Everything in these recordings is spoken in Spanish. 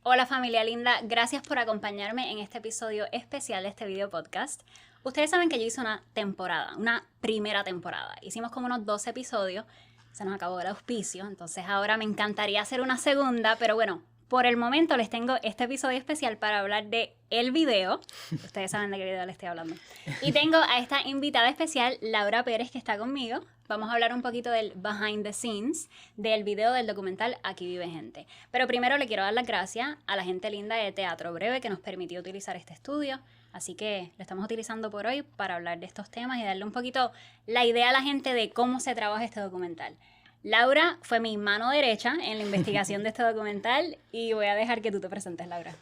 Hola familia linda, gracias por acompañarme en este episodio especial de este video podcast. Ustedes saben que yo hice una primera temporada. Hicimos como unos 12 episodios, se nos acabó el auspicio, entonces ahora me encantaría hacer una segunda, pero bueno, por el momento les tengo este episodio especial para hablar de el video. Ustedes saben de qué video les estoy hablando. Y tengo a esta invitada especial, Laura Pérez, que está conmigo. Vamos a hablar un poquito del behind the scenes del video del documental Aquí vive gente. Pero primero le quiero dar las gracias a la gente linda de Teatro Breve que nos permitió utilizar este estudio. Así que lo estamos utilizando por hoy para hablar de estos temas y darle un poquito la idea a la gente de cómo se trabaja este documental. Laura fue mi mano derecha en la investigación de este documental y voy a dejar que tú te presentes, Laura.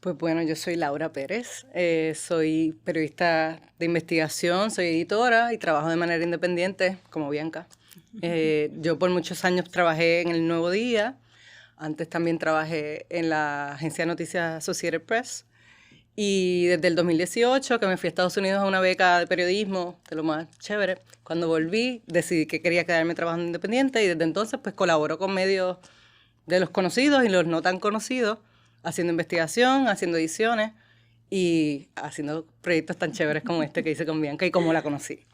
Pues bueno, yo soy Laura Pérez, soy periodista de investigación, soy editora y trabajo de manera independiente como Bianca. Yo por muchos años trabajé en El Nuevo Día, antes también trabajé en la agencia de noticias Associated Press y desde el 2018 que me fui a Estados Unidos a una beca de periodismo, de lo más chévere, cuando volví decidí que quería quedarme trabajando independiente y desde entonces pues colaboro con medios de los conocidos y los no tan conocidos, haciendo investigación, haciendo ediciones y haciendo proyectos tan chéveres como este que hice con Bianca y cómo la conocí.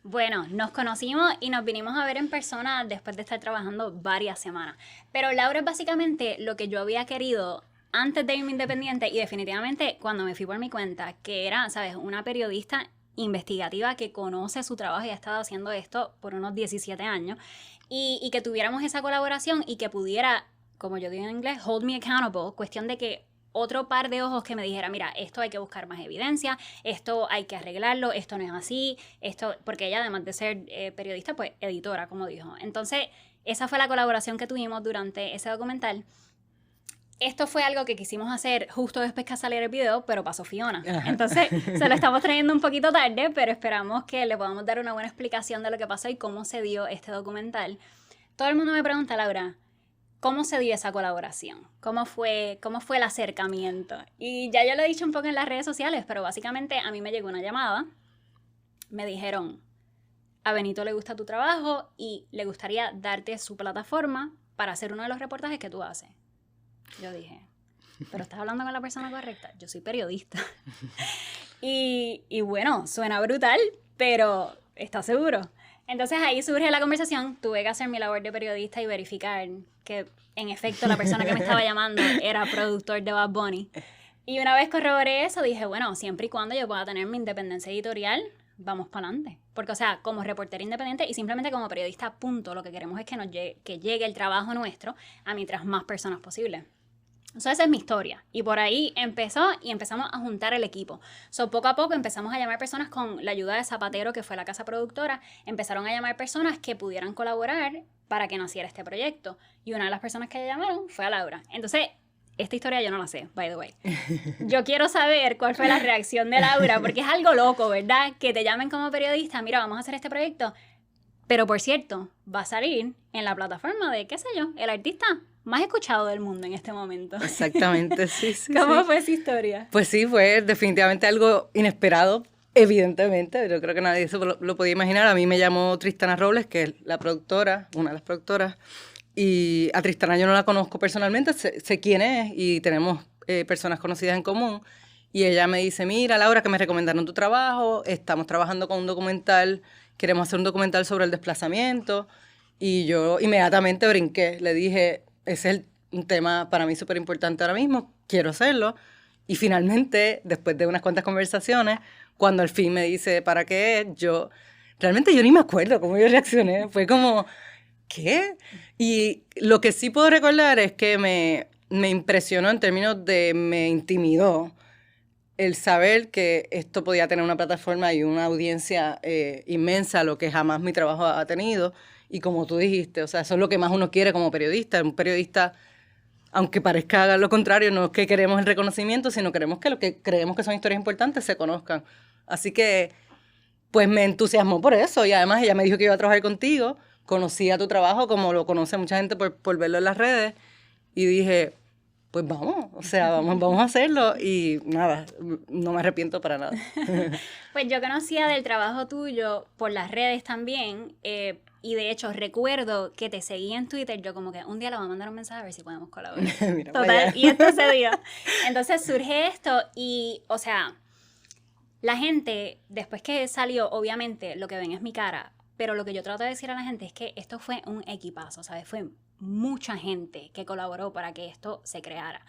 Bueno, nos conocimos y nos vinimos a ver en persona después de estar trabajando varias semanas. Pero Laura es básicamente lo que yo había querido antes de irme independiente y definitivamente cuando me fui por mi cuenta, que era, ¿sabes?, una periodista investigativa que conoce su trabajo y ha estado haciendo esto por unos 17 años y que tuviéramos esa colaboración y que pudiera, como yo digo en inglés, hold me accountable, cuestión de que otro par de ojos que me dijera, mira, esto hay que buscar más evidencia, esto hay que arreglarlo, esto no es así, esto, porque ella además de ser periodista, pues editora, como dijo. Entonces, esa fue la colaboración que tuvimos durante ese documental. Esto fue algo que quisimos hacer justo después que saliera el video, pero pasó Fiona. Entonces, se lo estamos trayendo un poquito tarde, pero esperamos que le podamos dar una buena explicación de lo que pasó y cómo se dio este documental. Todo el mundo me pregunta, Laura, ¿cómo se dio esa colaboración? ¿Cómo fue el acercamiento? Y ya yo lo he dicho un poco en las redes sociales, pero básicamente a mí me llegó una llamada. Me dijeron, a Benito le gusta tu trabajo y le gustaría darte su plataforma para hacer uno de los reportajes que tú haces. Yo dije, pero estás hablando con la persona correcta. Yo soy periodista. y bueno, suena brutal, pero ¿estás seguro? Entonces ahí surge la conversación, tuve que hacer mi labor de periodista y verificar que en efecto la persona que me estaba llamando era productor de Bad Bunny. Y una vez corroboré eso, dije, bueno, siempre y cuando yo pueda tener mi independencia editorial, vamos para adelante. Porque, o sea, como reportera independiente y simplemente como periodista, punto, lo que queremos es que llegue el trabajo nuestro a mientras más personas posible. So, esa es mi historia. Y por ahí empezamos a juntar el equipo. So, poco a poco empezamos a llamar personas con la ayuda de Zapatero, que fue la casa productora. Empezaron a llamar personas que pudieran colaborar para que naciera este proyecto. Y una de las personas que llamaron fue a Laura. Entonces, esta historia yo no la sé, by the way. Yo quiero saber cuál fue la reacción de Laura, porque es algo loco, ¿verdad? Que te llamen como periodista, mira, vamos a hacer este proyecto. Pero, por cierto, va a salir en la plataforma de, qué sé yo, el artista más escuchado del mundo en este momento. Exactamente, sí. ¿Cómo fue esa historia? Pues sí, fue definitivamente algo inesperado, evidentemente. Yo creo que nadie se lo podía imaginar. A mí me llamó Tristana Robles, que es la productora, una de las productoras. Y a Tristana yo no la conozco personalmente, sé quién es y tenemos personas conocidas en común. Y ella me dice, mira, Laura, que me recomendaron tu trabajo, estamos trabajando con un documental, queremos hacer un documental sobre el desplazamiento. Y yo inmediatamente brinqué, le dije, ese es un tema para mí súper importante ahora mismo, quiero hacerlo. Y finalmente, después de unas cuantas conversaciones, cuando al fin me dice, ¿para qué? Realmente yo ni me acuerdo cómo yo reaccioné, fue como, ¿qué? Y lo que sí puedo recordar es que me impresionó en términos de, me intimidó el saber que esto podía tener una plataforma y una audiencia inmensa, lo que jamás mi trabajo ha tenido. Y como tú dijiste, o sea, eso es lo que más uno quiere como periodista. Un periodista, aunque parezca lo contrario, no es que queremos el reconocimiento, sino queremos que lo que creemos que son historias importantes se conozcan. Así que, pues me entusiasmó por eso. Y además ella me dijo que iba a trabajar contigo. Conocía tu trabajo como lo conoce mucha gente por verlo en las redes. Y dije, pues vamos, o sea, vamos a hacerlo. Y nada, no me arrepiento para nada. Pues yo conocía del trabajo tuyo por las redes también, Y de hecho, recuerdo que te seguí en Twitter. Yo como que un día le voy a mandar un mensaje a ver si podemos colaborar. Mira, Total, y esto se dio. Entonces surge esto y, o sea, la gente, después que salió, obviamente, lo que ven es mi cara. Pero lo que yo trato de decir a la gente es que esto fue un equipazo, ¿sabes? Fue mucha gente que colaboró para que esto se creara.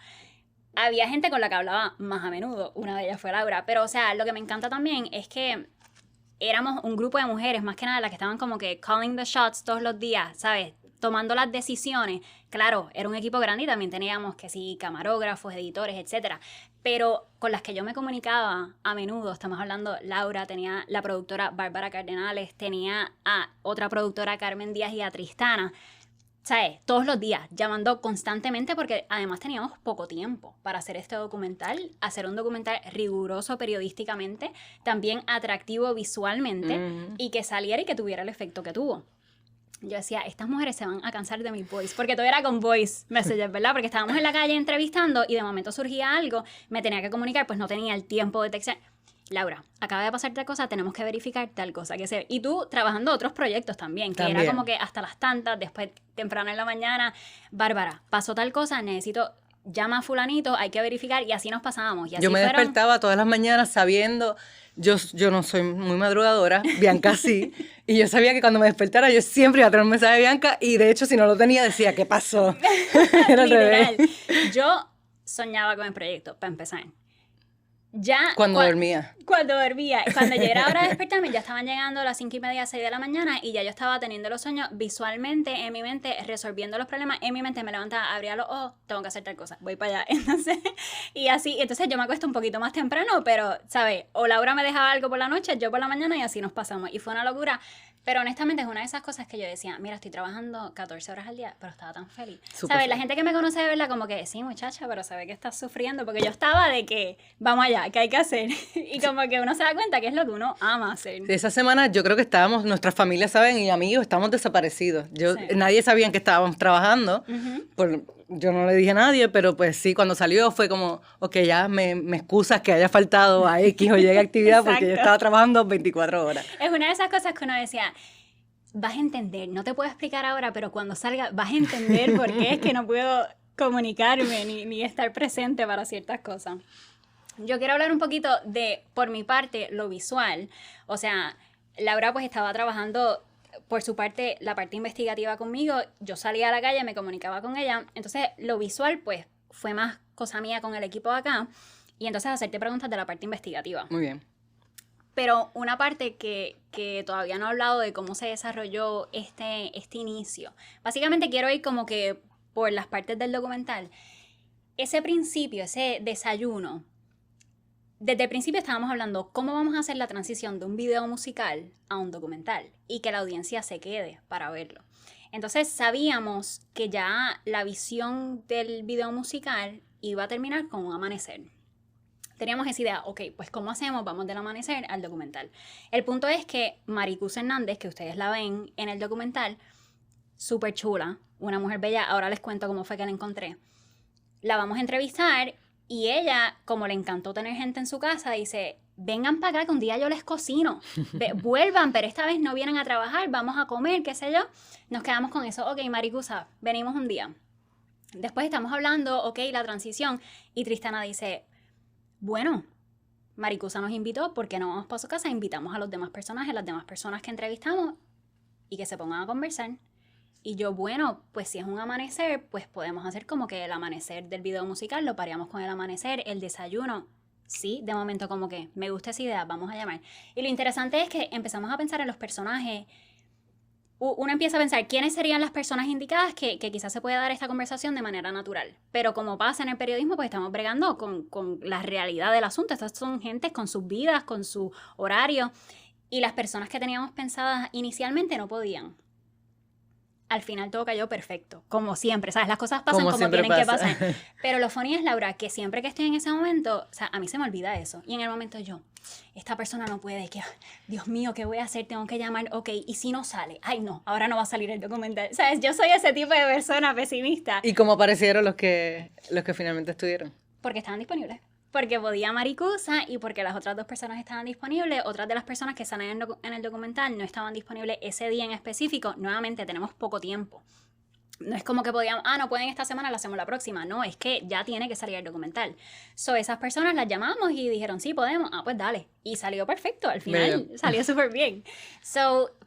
Había gente con la que hablaba más a menudo, una de ellas fue Laura, pero o sea, lo que me encanta también es que éramos un grupo de mujeres, más que nada las que estaban como que calling the shots todos los días, ¿sabes? Tomando las decisiones. Claro, era un equipo grande y también teníamos que sí, camarógrafos, editores, etcétera. Pero con las que yo me comunicaba a menudo, estamos hablando, Laura, tenía la productora Bárbara Cardenales, tenía a otra productora, Carmen Díaz, y a Tristana. ¿Sabes? Todos los días, llamando constantemente porque además teníamos poco tiempo para hacer este documental, hacer un documental riguroso periodísticamente, también atractivo visualmente y que saliera y que tuviera el efecto que tuvo. Yo decía, estas mujeres se van a cansar de mi voice, porque todo era con voice messages, ¿verdad? Porque estábamos en la calle entrevistando y de momento surgía algo, me tenía que comunicar, pues no tenía el tiempo de textear. Laura, acaba de pasar tal cosa, tenemos que verificar tal cosa. Y tú trabajando otros proyectos también, que era como que hasta las tantas, después temprano en la mañana, Bárbara, pasó tal cosa, necesito, llama a fulanito, hay que verificar, y así nos pasábamos. Y así yo me despertaba todas las mañanas sabiendo, yo no soy muy madrugadora, Bianca sí, y yo sabía que cuando me despertara yo siempre iba a tener un mensaje de Bianca, y de hecho si no lo tenía decía, ¿qué pasó? Era al revés. Yo soñaba con el proyecto, para empezar. Ya cuando dormía. Cuando yo era hora de despertarme, ya estaban llegando las 5:30, 6 de la mañana y ya yo estaba teniendo los sueños visualmente en mi mente, resolviendo los problemas. En mi mente me levantaba, abría los ojos, tengo que hacer tal cosa, voy para allá. Entonces, y así, entonces yo me acuesto un poquito más temprano, pero, ¿sabes? O Laura me dejaba algo por la noche, yo por la mañana y así nos pasamos. Y fue una locura. Pero honestamente es una de esas cosas que yo decía, mira, estoy trabajando 14 horas al día, pero estaba tan feliz. ¿Sabes? La gente que me conoce de verdad como que, sí, muchacha, pero sabe que estás sufriendo, porque yo estaba de que, vamos allá, ¿qué hay que hacer? Y como que uno se da cuenta que es lo que uno ama hacer. Esa semana yo creo que estábamos, nuestras familias saben y amigos, estamos desaparecidos. Nadie sabía en qué estábamos trabajando, yo no le dije a nadie, pero pues sí, cuando salió fue como, ok, ya me excusas que haya faltado a X o Y actividad porque yo estaba trabajando 24 horas. Es una de esas cosas que uno decía, vas a entender, no te puedo explicar ahora, pero cuando salga vas a entender por qué es que no puedo comunicarme ni estar presente para ciertas cosas. Yo quiero hablar un poquito de, por mi parte, lo visual. O sea, Laura pues estaba trabajando por su parte, la parte investigativa conmigo. Yo salía a la calle, me comunicaba con ella. Entonces, lo visual pues fue más cosa mía con el equipo de acá. Y entonces hacerte preguntas de la parte investigativa. Muy bien. Pero una parte que todavía no he hablado de cómo se desarrolló este inicio. Básicamente quiero ir como que por las partes del documental. Ese principio, ese desayuno, desde el principio estábamos hablando cómo vamos a hacer la transición de un video musical a un documental y que la audiencia se quede para verlo. Entonces sabíamos que ya la visión del video musical iba a terminar con un amanecer. Teníamos esa idea, ok, pues ¿cómo hacemos? Vamos del amanecer al documental. El punto es que Maricruz Hernández, que ustedes la ven en el documental, súper chula, una mujer bella, ahora les cuento cómo fue que la encontré. La vamos a entrevistar y ella, como le encantó tener gente en su casa, dice, vengan para acá que un día yo les cocino, vuelvan, pero esta vez no vienen a trabajar, vamos a comer, qué sé yo. Nos quedamos con eso, ok, Maricusa, venimos un día. Después estamos hablando, ok, la transición, y Tristana dice, bueno, Maricusa nos invitó, ¿por qué no vamos para su casa? Invitamos a los demás personajes, las demás personas que entrevistamos y que se pongan a conversar. Y yo, bueno, pues si es un amanecer, pues podemos hacer como que el amanecer del video musical, lo pareamos con el amanecer, el desayuno. Sí, de momento como que me gusta esa idea, vamos a llamar. Y lo interesante es que empezamos a pensar en los personajes. Uno empieza a pensar quiénes serían las personas indicadas que quizás se puede dar esta conversación de manera natural. Pero como pasa en el periodismo, pues estamos bregando con la realidad del asunto. Estas son gentes con sus vidas, con su horario. Y las personas que teníamos pensadas inicialmente no podían. Al final todo cayó perfecto, como siempre, ¿sabes? Las cosas pasan como tienen que pasar. Pero lo funny es, Laura, que siempre que estoy en ese momento, o sea, a mí se me olvida eso. Y en el momento yo, esta persona no puede, que, Dios mío, ¿qué voy a hacer? Tengo que llamar, ok, ¿y si no sale? Ay, no, ahora no va a salir el documental. ¿Sabes? Yo soy ese tipo de persona pesimista. ¿Y cómo aparecieron los que finalmente estuvieron? Porque estaban disponibles. porque podía Maricusa y porque las otras 2 personas estaban disponibles. Otras de las personas que salen en el documental no estaban disponibles ese día en específico. Nuevamente, tenemos poco tiempo. No es como que podíamos, no pueden esta semana, la hacemos la próxima. No, es que ya tiene que salir el documental. Esas personas las llamamos y dijeron, sí, podemos. Pues dale. Y salió perfecto, al final salió súper bien.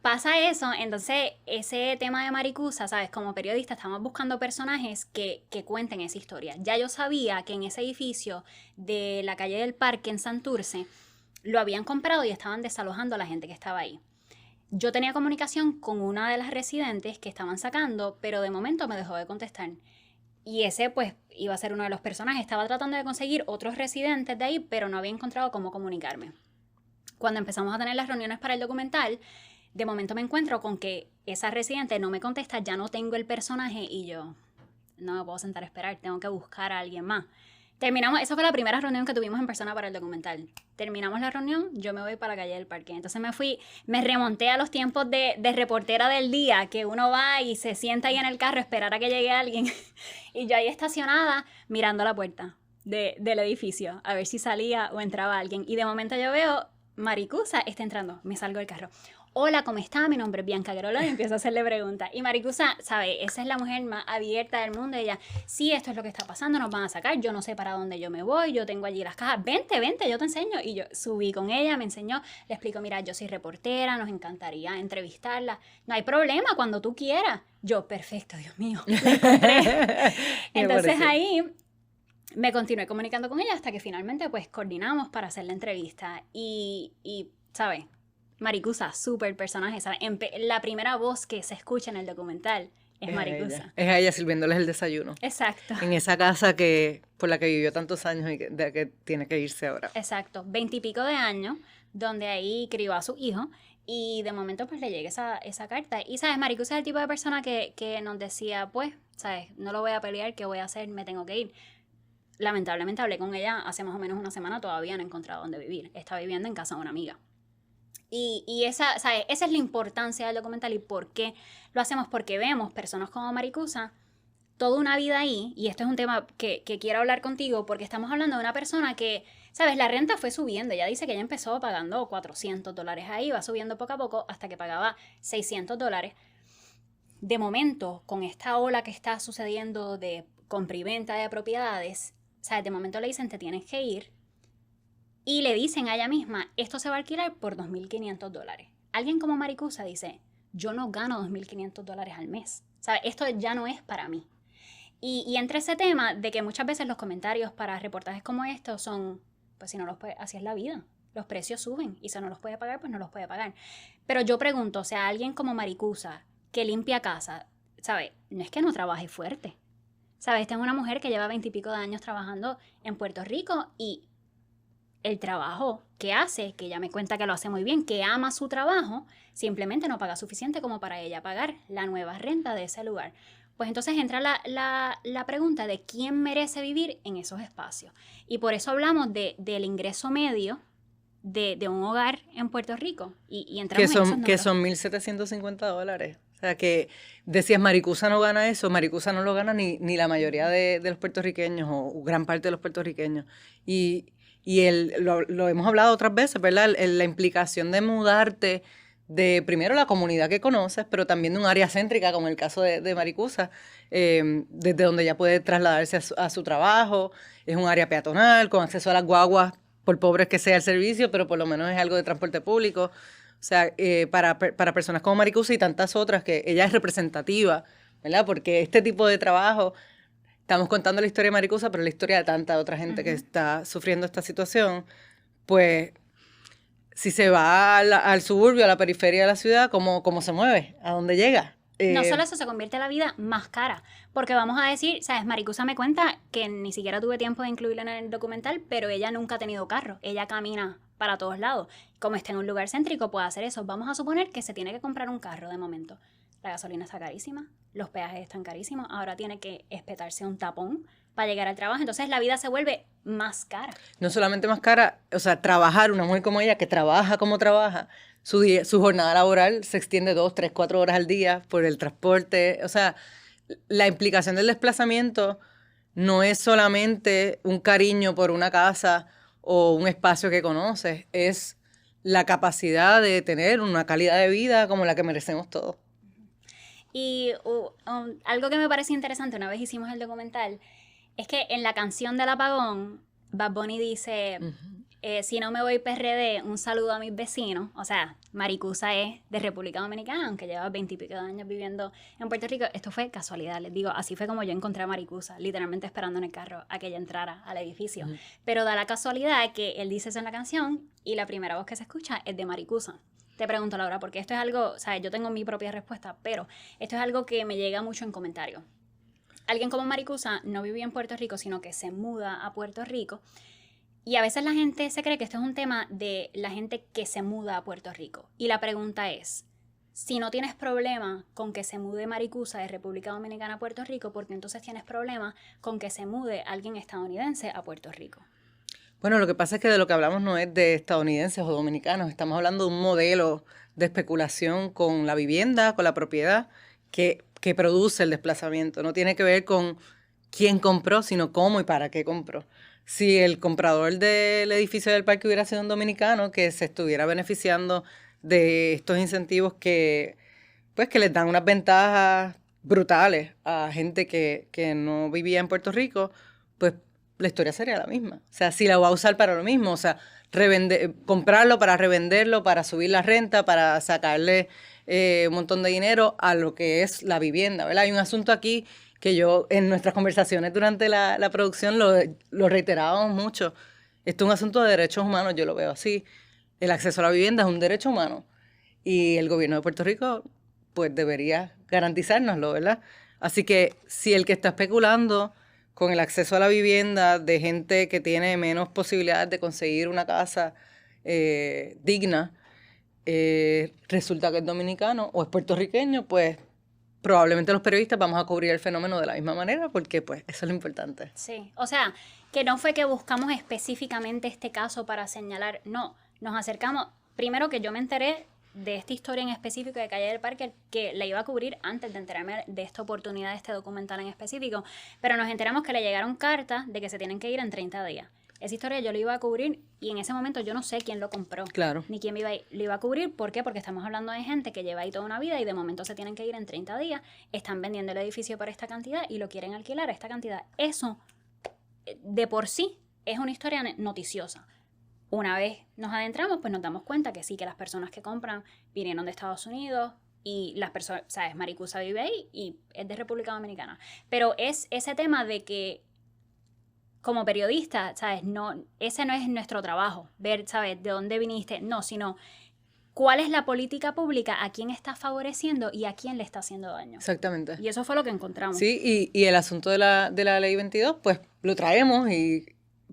Pasa eso, entonces ese tema de Maricusa, ¿sabes? Como periodista estamos buscando personajes que cuenten esa historia. Ya yo sabía que en ese edificio de la calle del Parque en Santurce lo habían comprado y estaban desalojando a la gente que estaba ahí. Yo tenía comunicación con una de las residentes que estaban sacando, pero de momento me dejó de contestar. Y ese, pues, iba a ser uno de los personajes. Estaba tratando de conseguir otros residentes de ahí, pero no había encontrado cómo comunicarme. Cuando empezamos a tener las reuniones para el documental, de momento me encuentro con que esa residente no me contesta, ya no tengo el personaje, y yo no me puedo sentar a esperar, tengo que buscar a alguien más. Terminamos, esa fue la primera reunión que tuvimos en persona para el documental. Terminamos la reunión, yo me voy para la calle del Parque. Entonces me remonté a los tiempos de reportera del día, que uno va y se sienta ahí en el carro a esperar a que llegue alguien. Y yo ahí estacionada mirando la puerta del edificio, a ver si salía o entraba alguien. Y de momento yo veo, Maricusa está entrando, me salgo del carro. Hola, ¿cómo está? Mi nombre es Bianca Guerola, y empiezo a hacerle preguntas. Y Maricusa, ¿sabe? Esa es la mujer más abierta del mundo. Ella, sí, esto es lo que está pasando, nos van a sacar, yo no sé para dónde yo me voy, yo tengo allí las cajas, vente, yo te enseño. Y yo subí con ella, me enseñó, le explico, mira, yo soy reportera, nos encantaría entrevistarla. No hay problema, cuando tú quieras. Yo, perfecto, Dios mío, la encontré. Entonces ahí me continué comunicando con ella hasta que finalmente pues coordinamos para hacer la entrevista. Y ¿sabes? Maricusa, súper personaje, ¿sabes? La primera voz que se escucha en el documental es Maricusa. Es a ella sirviéndoles el desayuno. Exacto. En esa casa por la que vivió tantos años y de que tiene que irse ahora. Exacto. 20 y pico de años, donde ahí crió a su hijo. Y de momento pues le llega esa carta. Y, ¿sabes? Maricusa es el tipo de persona que nos decía, pues, ¿sabes? No lo voy a pelear, ¿qué voy a hacer? Me tengo que ir. Lamentablemente hablé con ella hace más o menos una semana, todavía no he encontrado dónde vivir. Está viviendo en casa de una amiga. Y esa, ¿sabes? Esa es la importancia del documental y por qué lo hacemos, porque vemos personas como Maricusa toda una vida ahí, y esto es un tema que quiero hablar contigo porque estamos hablando de una persona que, ¿sabes? La renta fue subiendo, ella dice que ella empezó pagando $400 ahí, va subiendo poco a poco hasta que pagaba $600. De momento, con esta ola que está sucediendo de compra y venta de propiedades, ¿sabes? De momento le dicen, te tienes que ir. Y le dicen a ella misma, esto se va a alquilar por $2,500. Alguien como Maricusa dice, yo no gano $2,500 al mes. ¿Sabes? Esto ya no es para mí. Y entre ese tema de que muchas veces los comentarios para reportajes como estos son, pues si no los puede, así es la vida. Los precios suben y si no los puede pagar, pues no los puede pagar. Pero yo pregunto, o sea, alguien como Maricusa que limpia casa, ¿sabes? No es que no trabaje fuerte. ¿Sabes? Esta es una mujer que lleva 20 y pico de años trabajando en Puerto Rico y el trabajo que hace, que ella me cuenta que lo hace muy bien, que ama su trabajo, simplemente no paga suficiente como para ella pagar la nueva renta de ese lugar. Pues entonces entra la pregunta de quién merece vivir en esos espacios. Y por eso hablamos del ingreso medio de un hogar en Puerto Rico. Y entramos en esos números. Que son $1,750. O sea, que decías, Maricusa no gana eso, Maricusa no lo gana ni la mayoría de los puertorriqueños o gran parte de los puertorriqueños. Y lo hemos hablado otras veces, ¿verdad? La implicación de mudarte de, primero, la comunidad que conoces, pero también de un área céntrica, como el caso de Maricusa, desde donde ella puede trasladarse a su trabajo. Es un área peatonal, con acceso a las guaguas, por pobres que sea el servicio, pero por lo menos es algo de transporte público. O sea, para personas como Maricusa y tantas otras, que ella es representativa, ¿verdad? Porque este tipo de trabajo, estamos contando la historia de Maricusa, pero la historia de tanta otra gente que está sufriendo esta situación, pues si se va al suburbio, a la periferia de la ciudad, ¿cómo se mueve? ¿A dónde llega? No solo eso, se convierte la vida más cara, porque vamos a decir, ¿sabes? Maricusa me cuenta que ni siquiera tuve tiempo de incluirla en el documental, pero ella nunca ha tenido carro, ella camina para todos lados. Como está en un lugar céntrico, puede hacer eso. Vamos a suponer que se tiene que comprar un carro de momento. La gasolina está carísima, los peajes están carísimos, ahora tiene que espetarse un tapón para llegar al trabajo, entonces la vida se vuelve más cara. No solamente más cara, o sea, trabajar, una mujer como ella que trabaja como trabaja, su jornada laboral se extiende 2, 3, 4 horas al día por el transporte, o sea, la implicación del desplazamiento no es solamente un cariño por una casa o un espacio que conoces, es la capacidad de tener una calidad de vida como la que merecemos todos. Y algo que me parece interesante, una vez hicimos el documental, es que en la canción del apagón, Bad Bunny dice, si no me voy PRD, un saludo a mis vecinos. O sea, Maricusa es de República Dominicana, aunque lleva 20 y pico de años viviendo en Puerto Rico. Esto fue casualidad, les digo, así fue como yo encontré a Maricusa, literalmente esperando en el carro a que ella entrara al edificio. Pero da la casualidad que él dice eso en la canción y la primera voz que se escucha es de Maricusa. Te pregunto, Laura, porque esto es algo, o sea, yo tengo mi propia respuesta, pero esto es algo que me llega mucho en comentarios. Alguien como Maricusa no vivía en Puerto Rico, sino que se muda a Puerto Rico. Y a veces la gente se cree que esto es un tema de la gente que se muda a Puerto Rico. Y la pregunta es, si no tienes problema con que se mude Maricusa de República Dominicana a Puerto Rico, ¿por qué entonces tienes problema con que se mude alguien estadounidense a Puerto Rico? Bueno, lo que pasa es que de lo que hablamos no es de estadounidenses o dominicanos, estamos hablando de un modelo de especulación con la vivienda, con la propiedad, que produce el desplazamiento. No tiene que ver con quién compró, sino cómo y para qué compró. Si el comprador del edificio del parque hubiera sido un dominicano que se estuviera beneficiando de estos incentivos pues, que les dan unas ventajas brutales a gente que no vivía en Puerto Un pues la historia sería la misma. O sea, si la va a usar para lo mismo, o sea, comprarlo para revenderlo, para subir la renta, para sacarle un montón de dinero a lo que es la vivienda, ¿verdad? Hay un asunto aquí que yo en nuestras conversaciones durante la producción lo reiterábamos mucho. Esto es un asunto de derechos humanos, yo lo veo así. El acceso a la vivienda es un derecho humano y el gobierno de Puerto Rico pues debería garantizárnoslo, ¿verdad? Así que si el que está especulando con el acceso a la vivienda de gente que tiene menos posibilidades de conseguir una casa digna, resulta que es dominicano o es puertorriqueño, pues probablemente los periodistas vamos a cubrir el fenómeno de la misma manera porque pues eso es lo importante. Sí, o sea, que no fue que buscamos específicamente este caso para señalar, no, nos acercamos, primero que yo me enteré de esta historia en específico de Calle del Parque, que la iba a cubrir antes de enterarme de esta oportunidad, de este documental en específico, pero nos enteramos que le llegaron cartas de que se tienen que ir en 30 días. Esa historia yo la iba a cubrir y en ese momento yo no sé quién lo compró. Claro. Ni quién lo iba a cubrir. ¿Por qué? Porque estamos hablando de gente que lleva ahí toda una vida y de momento se tienen que ir en 30 días, están vendiendo el edificio por esta cantidad y lo quieren alquilar a esta cantidad. Eso, de por sí, es una historia noticiosa. Una vez nos adentramos, pues nos damos cuenta que sí, que las personas que compran vinieron de Estados Unidos y las personas, ¿sabes? Maricusa vive ahí y es de República Dominicana. Pero es ese tema de que como periodista, ¿sabes? No, ese no es nuestro trabajo, ver, ¿sabes? De dónde viniste, no, sino cuál es la política pública, a quién está favoreciendo y a quién le está haciendo daño. Exactamente. Y eso fue lo que encontramos. Sí, y el asunto de la Ley 22, pues lo traemos y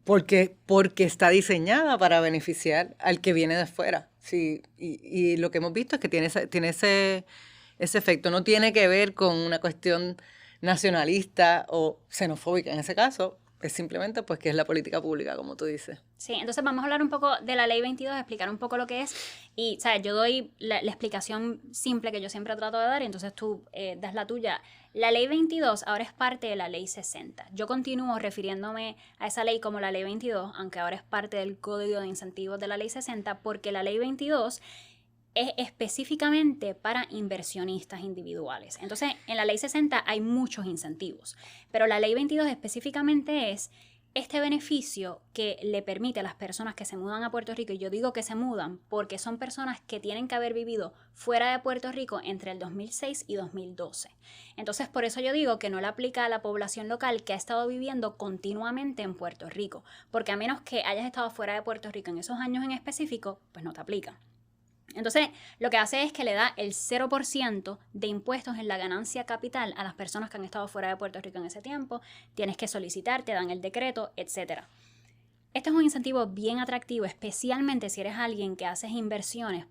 porque está diseñada para beneficiar al que viene de fuera. Sí, y lo que hemos visto es que tiene ese efecto. No tiene que ver con una cuestión nacionalista o xenofóbica en ese caso. Es simplemente pues que es la política pública, como tú dices. Sí, entonces vamos a hablar un poco de la Ley 22, explicar un poco lo que es. Y, ¿sabes? Yo doy la explicación simple que yo siempre trato de dar y entonces tú das la tuya. La Ley 22 ahora es parte de la Ley 60. Yo continúo refiriéndome a esa ley como la Ley 22, aunque ahora es parte del Código de Incentivos de la Ley 60, porque la Ley 22 es específicamente para inversionistas individuales. Entonces, en la Ley 60 hay muchos incentivos, pero la Ley 22 específicamente es este beneficio que le permite a las personas que se mudan a Puerto Rico, y yo digo que se mudan porque son personas que tienen que haber vivido fuera de Puerto Rico entre el 2006 y 2012. Entonces, por eso yo digo que no le aplica a la población local que ha estado viviendo continuamente en Puerto Rico, porque a menos que hayas estado fuera de Puerto Rico en esos años en específico, pues no te aplica. Entonces, lo que hace es que le da el 0% de impuestos en la ganancia capital a las personas que han estado fuera de Puerto Rico en ese tiempo. Tienes que solicitar, te dan el decreto, etc. Este es un incentivo bien atractivo, especialmente si eres alguien que haces inversiones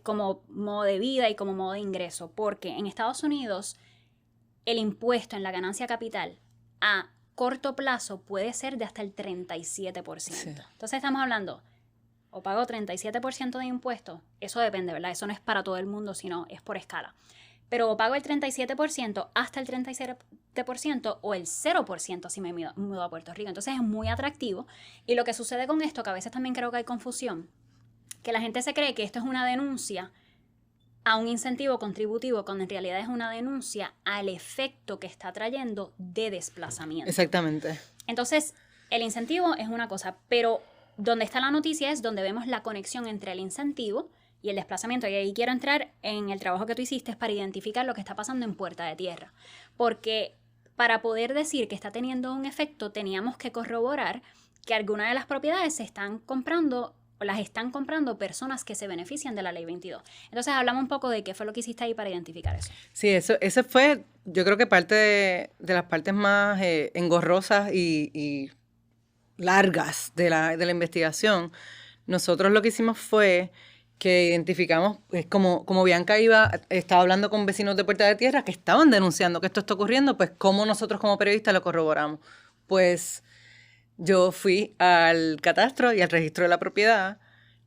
como modo de vida y como modo de ingreso. Porque en Estados Unidos, el impuesto en la ganancia capital a corto plazo puede ser de hasta el 37%. Sí. Entonces, estamos hablando o pago 37% de impuestos, eso depende, ¿verdad? Eso no es para todo el mundo, sino es por escala. pero o pago el 37% hasta el 37% o el 0% si me mudo a Puerto Rico. Entonces es muy atractivo. Y lo que sucede con esto, que a veces también creo que hay confusión, que la gente se cree que esto es una denuncia a un incentivo contributivo, cuando en realidad es una denuncia al efecto que está trayendo de desplazamiento. Exactamente. Entonces, el incentivo es una cosa, pero donde está la noticia es donde vemos la conexión entre el incentivo y el desplazamiento. Y ahí quiero entrar en el trabajo que tú hiciste para identificar lo que está pasando en Puerta de Tierra. Porque para poder decir que está teniendo un efecto, teníamos que corroborar que algunas de las propiedades se están comprando o las están comprando personas que se benefician de la Ley 22. Entonces, hablamos un poco de qué fue lo que hiciste ahí para identificar eso. Sí, ese fue, yo creo que parte de las partes más engorrosas y largas de la investigación. Nosotros lo que hicimos fue que identificamos, como Bianca estaba hablando con vecinos de Puerta de Tierra que estaban denunciando que esto está ocurriendo, pues cómo nosotros como periodistas lo corroboramos. Pues yo fui al catastro y al registro de la propiedad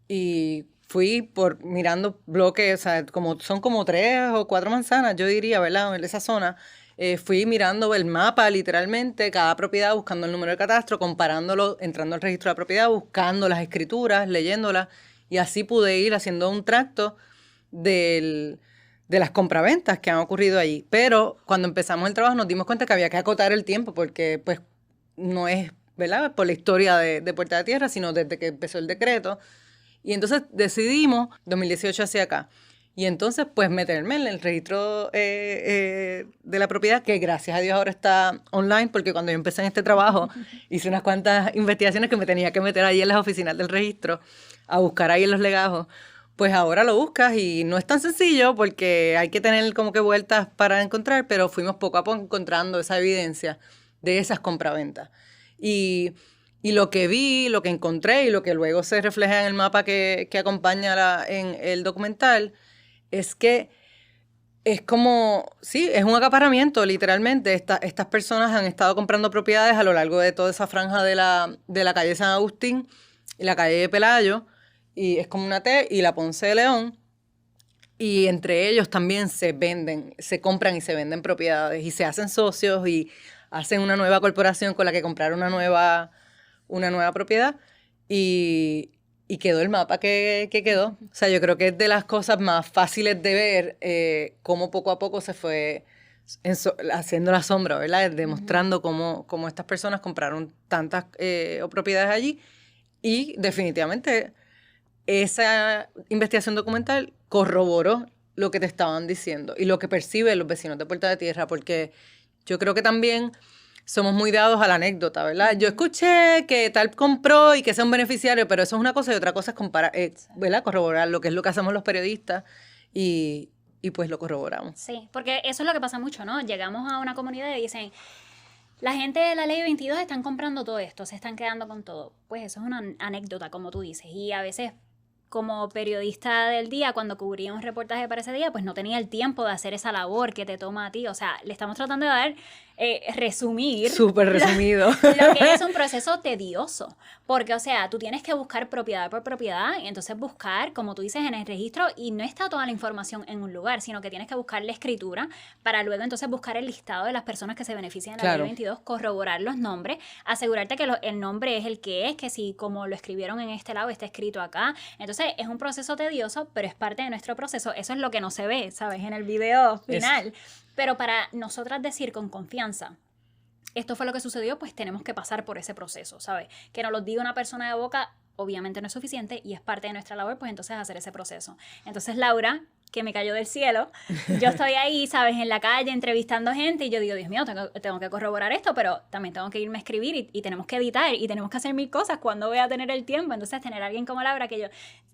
y fui mirando bloques, o sea, son como 3 o 4 manzanas, yo diría, ¿verdad? En esa zona. Fui mirando el mapa, literalmente, cada propiedad, buscando el número de catastro, comparándolo, entrando al registro de la propiedad, buscando las escrituras, leyéndolas, y así pude ir haciendo un tracto de las compraventas que han ocurrido allí. Pero cuando empezamos el trabajo nos dimos cuenta que había que acotar el tiempo, porque pues no es, ¿verdad?, por la historia de Puerta de Tierra, sino desde que empezó el decreto. Y entonces decidimos, 2018 hacia acá, y entonces pues meterme en el registro de la propiedad, que gracias a Dios ahora está online, porque cuando yo empecé en este trabajo hice unas cuantas investigaciones que me tenía que meter ahí en las oficinas del registro, a buscar ahí en los legajos. Pues ahora lo buscas y no es tan sencillo porque hay que tener como que vueltas para encontrar, pero fuimos poco a poco encontrando esa evidencia de esas compraventas. Y lo que vi, lo que encontré y lo que luego se refleja en el mapa que acompaña en el documental es que es como, sí, es un acaparamiento, literalmente. Estas personas han estado comprando propiedades a lo largo de toda esa franja de la calle San Agustín y la calle de Pelayo, y es como una T, y la Ponce de León, y entre ellos también se compran y se venden propiedades, y se hacen socios y hacen una nueva corporación con la que comprar una nueva propiedad, y quedó el mapa que quedó. O sea, yo creo que es de las cosas más fáciles de ver cómo poco a poco se fue haciendo la sombra, ¿verdad? Demostrando cómo estas personas compraron tantas propiedades allí, y definitivamente esa investigación documental corroboró lo que te estaban diciendo y lo que perciben los vecinos de Puerta de Tierra, porque yo creo que también somos muy dados a la anécdota, ¿verdad? Yo escuché que tal compró y que sea un beneficiario, pero eso es una cosa y otra cosa es comparar, ¿verdad? Corroborar lo que es lo que hacemos los periodistas y pues lo corroboramos. Sí, porque eso es lo que pasa mucho, ¿no? Llegamos a una comunidad y dicen, la gente de la Ley 22 están comprando todo esto, se están quedando con todo. Pues eso es una anécdota, como tú dices, y a veces como periodista del día, cuando cubría un reportaje para ese día, pues no tenía el tiempo de hacer esa labor que te toma a ti. O sea, le estamos tratando de dar, resumir. Súper resumido. Lo que es un proceso tedioso. Porque, o sea, tú tienes que buscar propiedad por propiedad y entonces buscar, como tú dices, en el registro, y no está toda la información en un lugar, sino que tienes que buscar la escritura para luego entonces buscar el listado de las personas que se benefician de la Ley 22, corroborar los nombres, asegurarte que el nombre es el que es, que si como lo escribieron en este lado está escrito acá. Entonces, es un proceso tedioso, pero es parte de nuestro proceso. Eso es lo que no se ve, ¿sabes? En el video final. Pero para nosotras decir con confianza, esto fue lo que sucedió, pues tenemos que pasar por ese proceso, ¿sabes? Que nos lo diga una persona de boca, obviamente no es suficiente y es parte de nuestra labor, pues entonces hacer ese proceso. Entonces Laura, que me cayó del cielo, yo estoy ahí, ¿sabes? En la calle entrevistando gente y yo digo, Dios mío, tengo que corroborar esto, pero también tengo que irme a escribir y tenemos que editar y tenemos que hacer mil cosas. ¿Cuándo voy a tener el tiempo? Entonces tener a alguien como Laura que yo...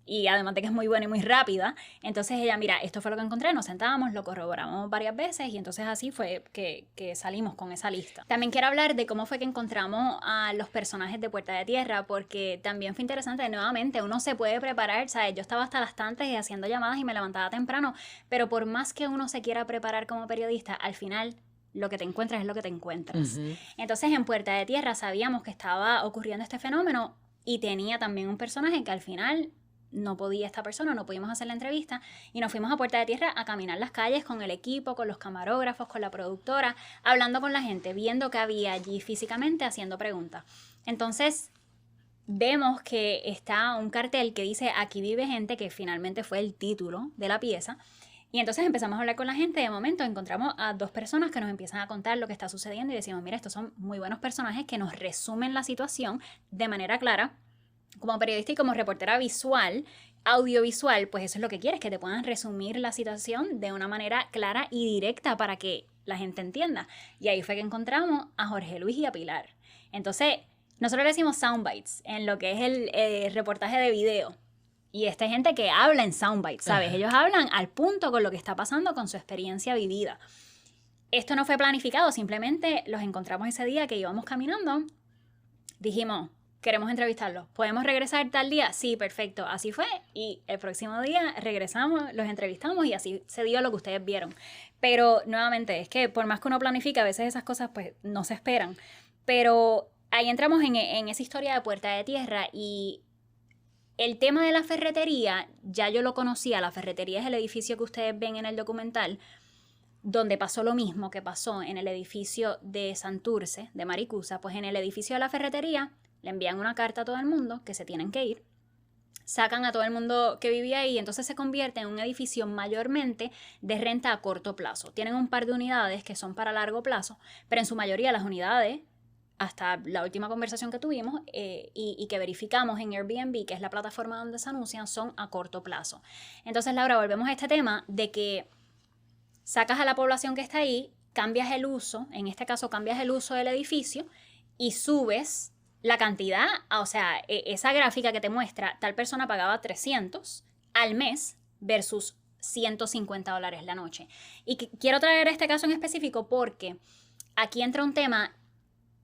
Y además de que es muy buena y muy rápida, entonces ella, mira, esto fue lo que encontré, nos sentábamos, lo corroboramos varias veces y entonces así fue que salimos con esa lista. También quiero hablar de cómo fue que encontramos a los personajes de Puerta de Tierra, porque también fue interesante, nuevamente, uno se puede preparar, ¿sabes? Yo estaba hasta las tantas y haciendo llamadas y me levantaba temprano, pero por más que uno se quiera preparar como periodista, al final lo que te encuentras es lo que te encuentras. Uh-huh. Entonces en Puerta de Tierra sabíamos que estaba ocurriendo este fenómeno y tenía también un personaje que al final no podía esta persona, no pudimos hacer la entrevista y nos fuimos a Puerta de Tierra a caminar las calles con el equipo, con los camarógrafos, con la productora, hablando con la gente, viendo qué había allí físicamente, haciendo preguntas. Entonces, vemos que está un cartel que dice Aquí vive gente, que finalmente fue el título de la pieza. Y entonces empezamos a hablar con la gente y de momento encontramos a 2 personas que nos empiezan a contar lo que está sucediendo y decimos, mira, estos son muy buenos personajes que nos resumen la situación de manera clara. Como periodista y como reportera visual, audiovisual, pues eso es lo que quieres, que te puedan resumir la situación de una manera clara y directa para que la gente entienda. Y ahí fue que encontramos a Jorge Luis y a Pilar. Entonces, nosotros le decimos soundbites en lo que es el reportaje de video. Y esta gente que habla en soundbites, ¿sabes? Ellos hablan al punto con lo que está pasando con su experiencia vivida. Esto no fue planificado, simplemente los encontramos ese día que íbamos caminando. Dijimos, queremos entrevistarlos. ¿Podemos regresar tal día? Sí, perfecto. Así fue. Y el próximo día regresamos, los entrevistamos y así se dio lo que ustedes vieron. Pero nuevamente, es que por más que uno planifica, a veces esas cosas pues no se esperan. Pero ahí entramos en esa historia de Puerta de Tierra y el tema de la ferretería, ya yo lo conocía. La ferretería es el edificio que ustedes ven en el documental, donde pasó lo mismo que pasó en el edificio de Santurce, de Maricusa. Pues en el edificio de la ferretería le envían una carta a todo el mundo que se tienen que ir, sacan a todo el mundo que vivía ahí y entonces se convierte en un edificio mayormente de renta a corto plazo. Tienen un par de unidades que son para largo plazo, pero en su mayoría las unidades, hasta la última conversación que tuvimos y que verificamos en Airbnb, que es la plataforma donde se anuncian, son a corto plazo. Entonces, Laura, volvemos a este tema de que sacas a la población que está ahí, cambias el uso, en este caso cambias el uso del edificio y subes la cantidad, o sea, esa gráfica que te muestra, tal persona pagaba 300 al mes versus $150 la noche. Y quiero traer este caso en específico porque aquí entra un tema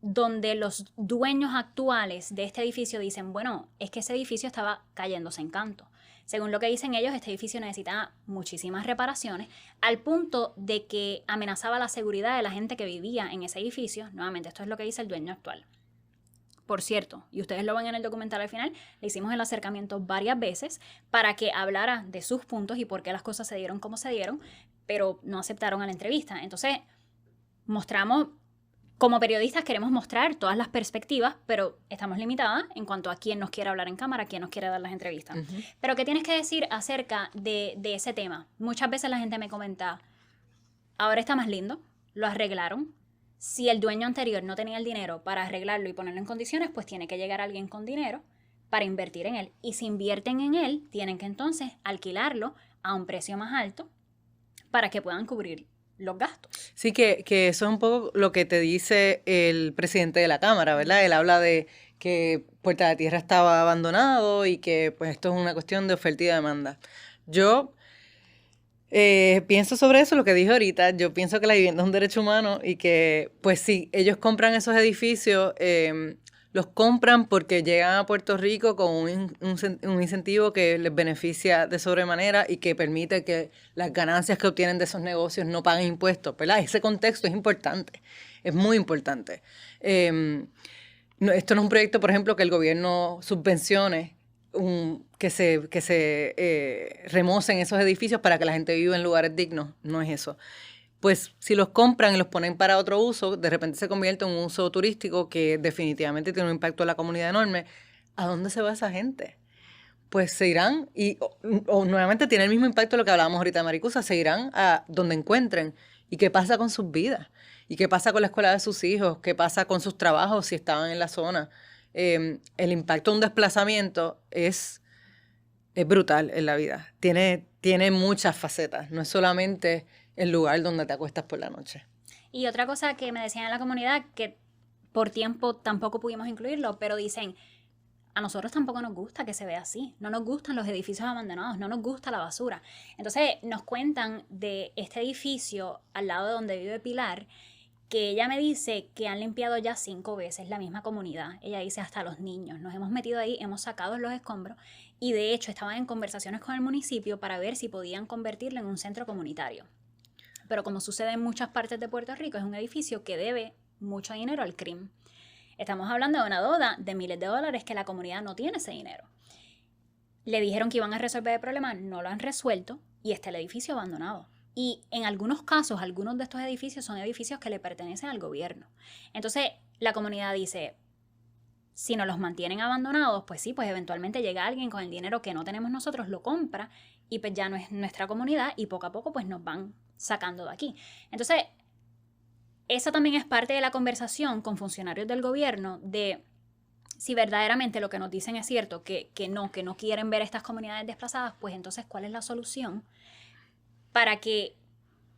donde los dueños actuales de este edificio dicen, bueno, es que ese edificio estaba cayéndose en canto. Según lo que dicen ellos, este edificio necesitaba muchísimas reparaciones, al punto de que amenazaba la seguridad de la gente que vivía en ese edificio. Nuevamente, esto es lo que dice el dueño actual. Por cierto, y ustedes lo ven en el documental al final, le hicimos el acercamiento varias veces para que hablara de sus puntos y por qué las cosas se dieron como se dieron, pero no aceptaron a la entrevista. Entonces, mostramos, como periodistas queremos mostrar todas las perspectivas, pero estamos limitadas en cuanto a quién nos quiere hablar en cámara, quién nos quiere dar las entrevistas. Uh-huh. Pero, ¿qué tienes que decir acerca de ese tema? Muchas veces la gente me comenta, ahora está más lindo, lo arreglaron. Si el dueño anterior no tenía el dinero para arreglarlo y ponerlo en condiciones, pues tiene que llegar alguien con dinero para invertir en él. Y si invierten en él, tienen que entonces alquilarlo a un precio más alto para que puedan cubrir los gastos. Sí, que eso es un poco lo que te dice el presidente de la Cámara, ¿verdad? Él habla de que Puerta de Tierra estaba abandonado y que pues esto es una cuestión de oferta y demanda. Yo pienso sobre eso, lo que dije ahorita. Yo pienso que la vivienda es un derecho humano y que, pues sí, ellos compran esos edificios, los compran porque llegan a Puerto Rico con un incentivo que les beneficia de sobremanera y que permite que las ganancias que obtienen de esos negocios no paguen impuestos, ¿verdad? Ese contexto es importante, es muy importante. Esto no es un proyecto, por ejemplo, que el gobierno subvencione, que se remocen esos edificios para que la gente viva en lugares dignos. No es eso. Pues si los compran y los ponen para otro uso, de repente se convierte en un uso turístico que definitivamente tiene un impacto en la comunidad enorme. ¿A dónde se va esa gente? Pues se irán, o nuevamente tiene el mismo impacto de lo que hablábamos ahorita de Maricusa, se irán a donde encuentren. ¿Y qué pasa con sus vidas? ¿Y qué pasa con la escuela de sus hijos? ¿Qué pasa con sus trabajos si estaban en la zona? El impacto de un desplazamiento es brutal en la vida. Tiene muchas facetas. No es solamente el lugar donde te acuestas por la noche. Y otra cosa que me decían en la comunidad, que por tiempo tampoco pudimos incluirlo, pero dicen, a nosotros tampoco nos gusta que se vea así. No nos gustan los edificios abandonados, no nos gusta la basura. Entonces nos cuentan de este edificio al lado de donde vive Pilar, que ella me dice que han limpiado ya 5 veces la misma comunidad. Ella dice hasta los niños. Nos hemos metido ahí, hemos sacado los escombros y de hecho estaban en conversaciones con el municipio para ver si podían convertirlo en un centro comunitario. Pero como sucede en muchas partes de Puerto Rico, es un edificio que debe mucho dinero al crimen. Estamos hablando de una deuda de miles de dólares que la comunidad no tiene ese dinero. le dijeron que iban a resolver el problema, no lo han resuelto y está el edificio abandonado. Y en algunos casos, algunos de estos edificios son edificios que le pertenecen al gobierno. Entonces, la comunidad dice, si nos los mantienen abandonados, pues sí, pues eventualmente llega alguien con el dinero que no tenemos nosotros, lo compra y pues ya no es nuestra comunidad y poco a poco pues nos van sacando de aquí. Entonces, esa también es parte de la conversación con funcionarios del gobierno de si verdaderamente lo que nos dicen es cierto, que no quieren ver estas comunidades desplazadas, pues entonces, ¿cuál es la solución para que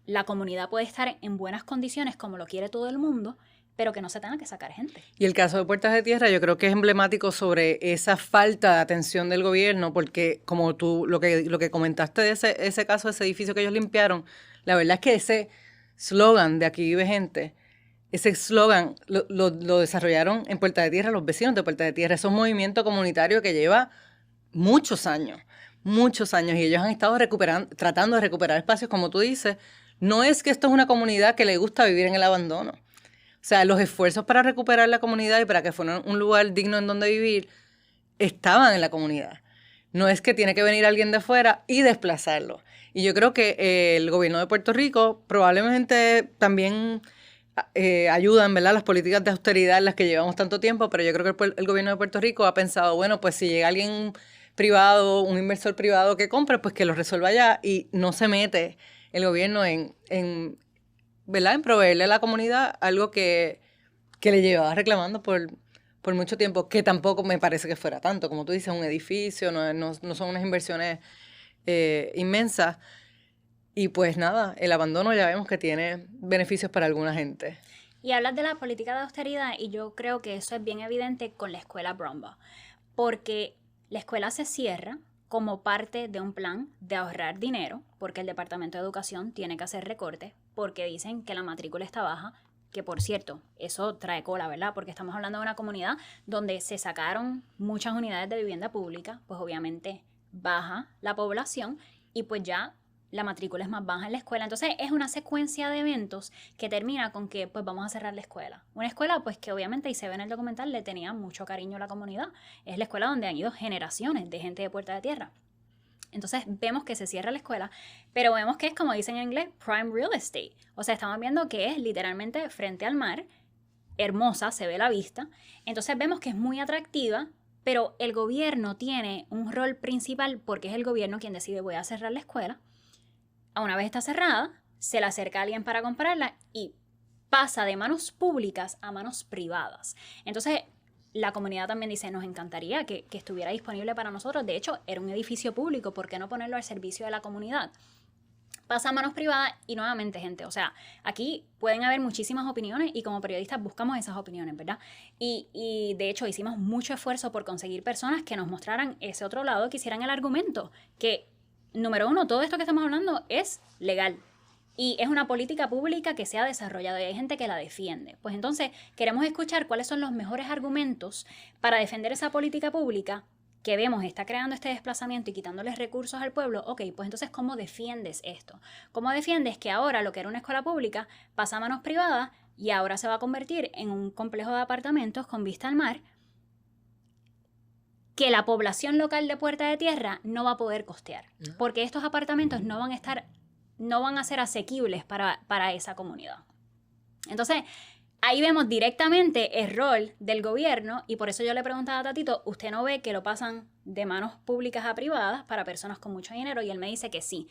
la comunidad pueda estar en buenas condiciones como lo quiere todo el mundo, pero que no se tenga que sacar gente? Y el caso de Puertas de Tierra yo creo que es emblemático sobre esa falta de atención del gobierno, porque como tú lo que comentaste de ese caso, ese edificio que ellos limpiaron, la verdad es que ese slogan de Aquí vive gente, ese slogan lo desarrollaron en Puertas de Tierra los vecinos de Puertas de Tierra. Es un movimiento comunitario que lleva muchos años, y ellos han estado tratando de recuperar espacios, como tú dices. No es que esto es una comunidad que le gusta vivir en el abandono. O sea, los esfuerzos para recuperar la comunidad y para que fuera un lugar digno en donde vivir estaban en la comunidad. No es que tiene que venir alguien de afuera y desplazarlo. Y yo creo que el gobierno de Puerto Rico probablemente también ayudan, ¿verdad?, las políticas de austeridad en las que llevamos tanto tiempo, pero yo creo que el gobierno de Puerto Rico ha pensado, bueno, pues si llega alguien privado, un inversor privado que compre, pues que lo resuelva ya y no se mete el gobierno ¿verdad?, en proveerle a la comunidad algo que le llevaba reclamando por mucho tiempo, que tampoco me parece que fuera tanto, como tú dices, un edificio, no son unas inversiones inmensas. Y pues nada, el abandono ya vemos que tiene beneficios para alguna gente. Y hablas de la política de austeridad y yo creo que eso es bien evidente con la escuela Brumbaugh, porque la escuela se cierra como parte de un plan de ahorrar dinero, porque el Departamento de Educación tiene que hacer recortes, porque dicen que la matrícula está baja, que por cierto, eso trae cola, ¿verdad? Porque estamos hablando de una comunidad donde se sacaron muchas unidades de vivienda pública, pues obviamente baja la población y pues ya la matrícula es más baja en la escuela. Entonces es una secuencia de eventos que termina con que pues vamos a cerrar la escuela. Una escuela pues que obviamente, y se ve en el documental, le tenía mucho cariño a la comunidad. Es la escuela donde han ido generaciones de gente de Puerta de Tierra. Entonces vemos que se cierra la escuela, pero vemos que es, como dicen en inglés, prime real estate. O sea, estamos viendo que es literalmente frente al mar, hermosa, se ve la vista. Entonces vemos que es muy atractiva, pero el gobierno tiene un rol principal porque es el gobierno quien decide voy a cerrar la escuela. Una vez está cerrada, se le acerca a alguien para comprarla y pasa de manos públicas a manos privadas. Entonces, la comunidad también dice, nos encantaría que estuviera disponible para nosotros. De hecho, era un edificio público, ¿por qué no ponerlo al servicio de la comunidad? Pasa a manos privadas y nuevamente, gente, o sea, aquí pueden haber muchísimas opiniones y como periodistas buscamos esas opiniones, ¿verdad? Y de hecho hicimos mucho esfuerzo por conseguir personas que nos mostraran ese otro lado, que hicieran el argumento que número uno, todo esto que estamos hablando es legal y es una política pública que se ha desarrollado y hay gente que la defiende. Pues entonces queremos escuchar cuáles son los mejores argumentos para defender esa política pública que vemos está creando este desplazamiento y quitándoles recursos al pueblo. Ok, pues entonces, ¿cómo defiendes esto? ¿Cómo defiendes que ahora lo que era una escuela pública pasa a manos privadas y ahora se va a convertir en un complejo de apartamentos con vista al mar que la población local de Puerta de Tierra no va a poder costear? Porque estos apartamentos no van a ser asequibles para esa comunidad. Entonces, ahí vemos directamente el rol del gobierno y por eso yo le preguntaba a Tatito, ¿usted no ve que lo pasan de manos públicas a privadas para personas con mucho dinero? Y él me dice que sí.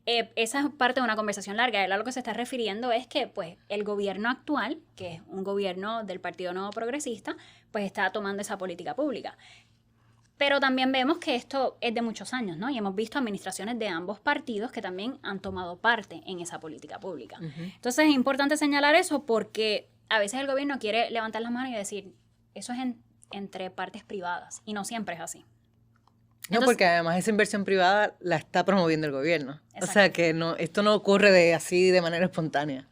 Esa es parte de una conversación larga. Él a lo que se está refiriendo es que pues, el gobierno actual, que es un gobierno del Partido Nuevo Progresista, pues está tomando esa política pública. Pero también vemos que esto es de muchos años, ¿no? Y hemos visto administraciones de ambos partidos que también han tomado parte en esa política pública. Entonces es importante señalar eso porque a veces el gobierno quiere levantar las manos y decir, eso es entre partes privadas, y no siempre es así. No, entonces, porque además esa inversión privada la está promoviendo el gobierno. Exacto. O sea que esto no ocurre así de manera espontánea.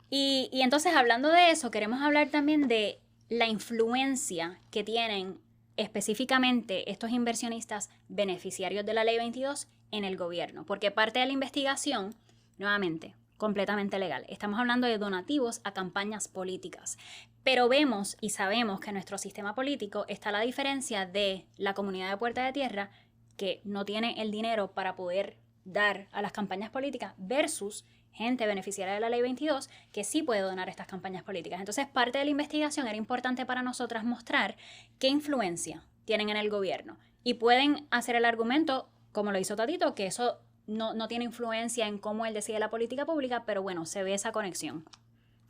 Y entonces, hablando de eso, queremos hablar también de la influencia que tienen específicamente estos inversionistas beneficiarios de la Ley 22 en el gobierno. Porque parte de la investigación, nuevamente, completamente legal. Estamos hablando de donativos a campañas políticas. Pero vemos y sabemos que en nuestro sistema político está la diferencia de la comunidad de Puerta de Tierra, que no tiene el dinero para poder dar a las campañas políticas versus gente beneficiaria de la Ley 22 que sí puede donar a estas campañas políticas. Entonces, parte de la investigación era importante para nosotras mostrar qué influencia tienen en el gobierno. Y pueden hacer el argumento, como lo hizo Tatito, que eso no tiene influencia en cómo él decide la política pública, pero bueno, se ve esa conexión.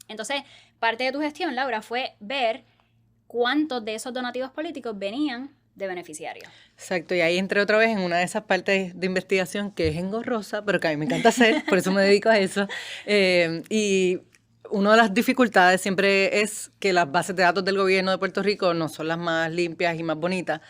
Entonces, parte de tu gestión, Laura, fue ver cuántos de esos donativos políticos venían de beneficiarios. Exacto, y ahí entré otra vez en una de esas partes de investigación que es engorrosa, pero que a mí me encanta hacer, por eso me dedico a eso. Y una de las dificultades siempre es que las bases de datos del gobierno de Puerto Rico no son las más limpias y más bonitas.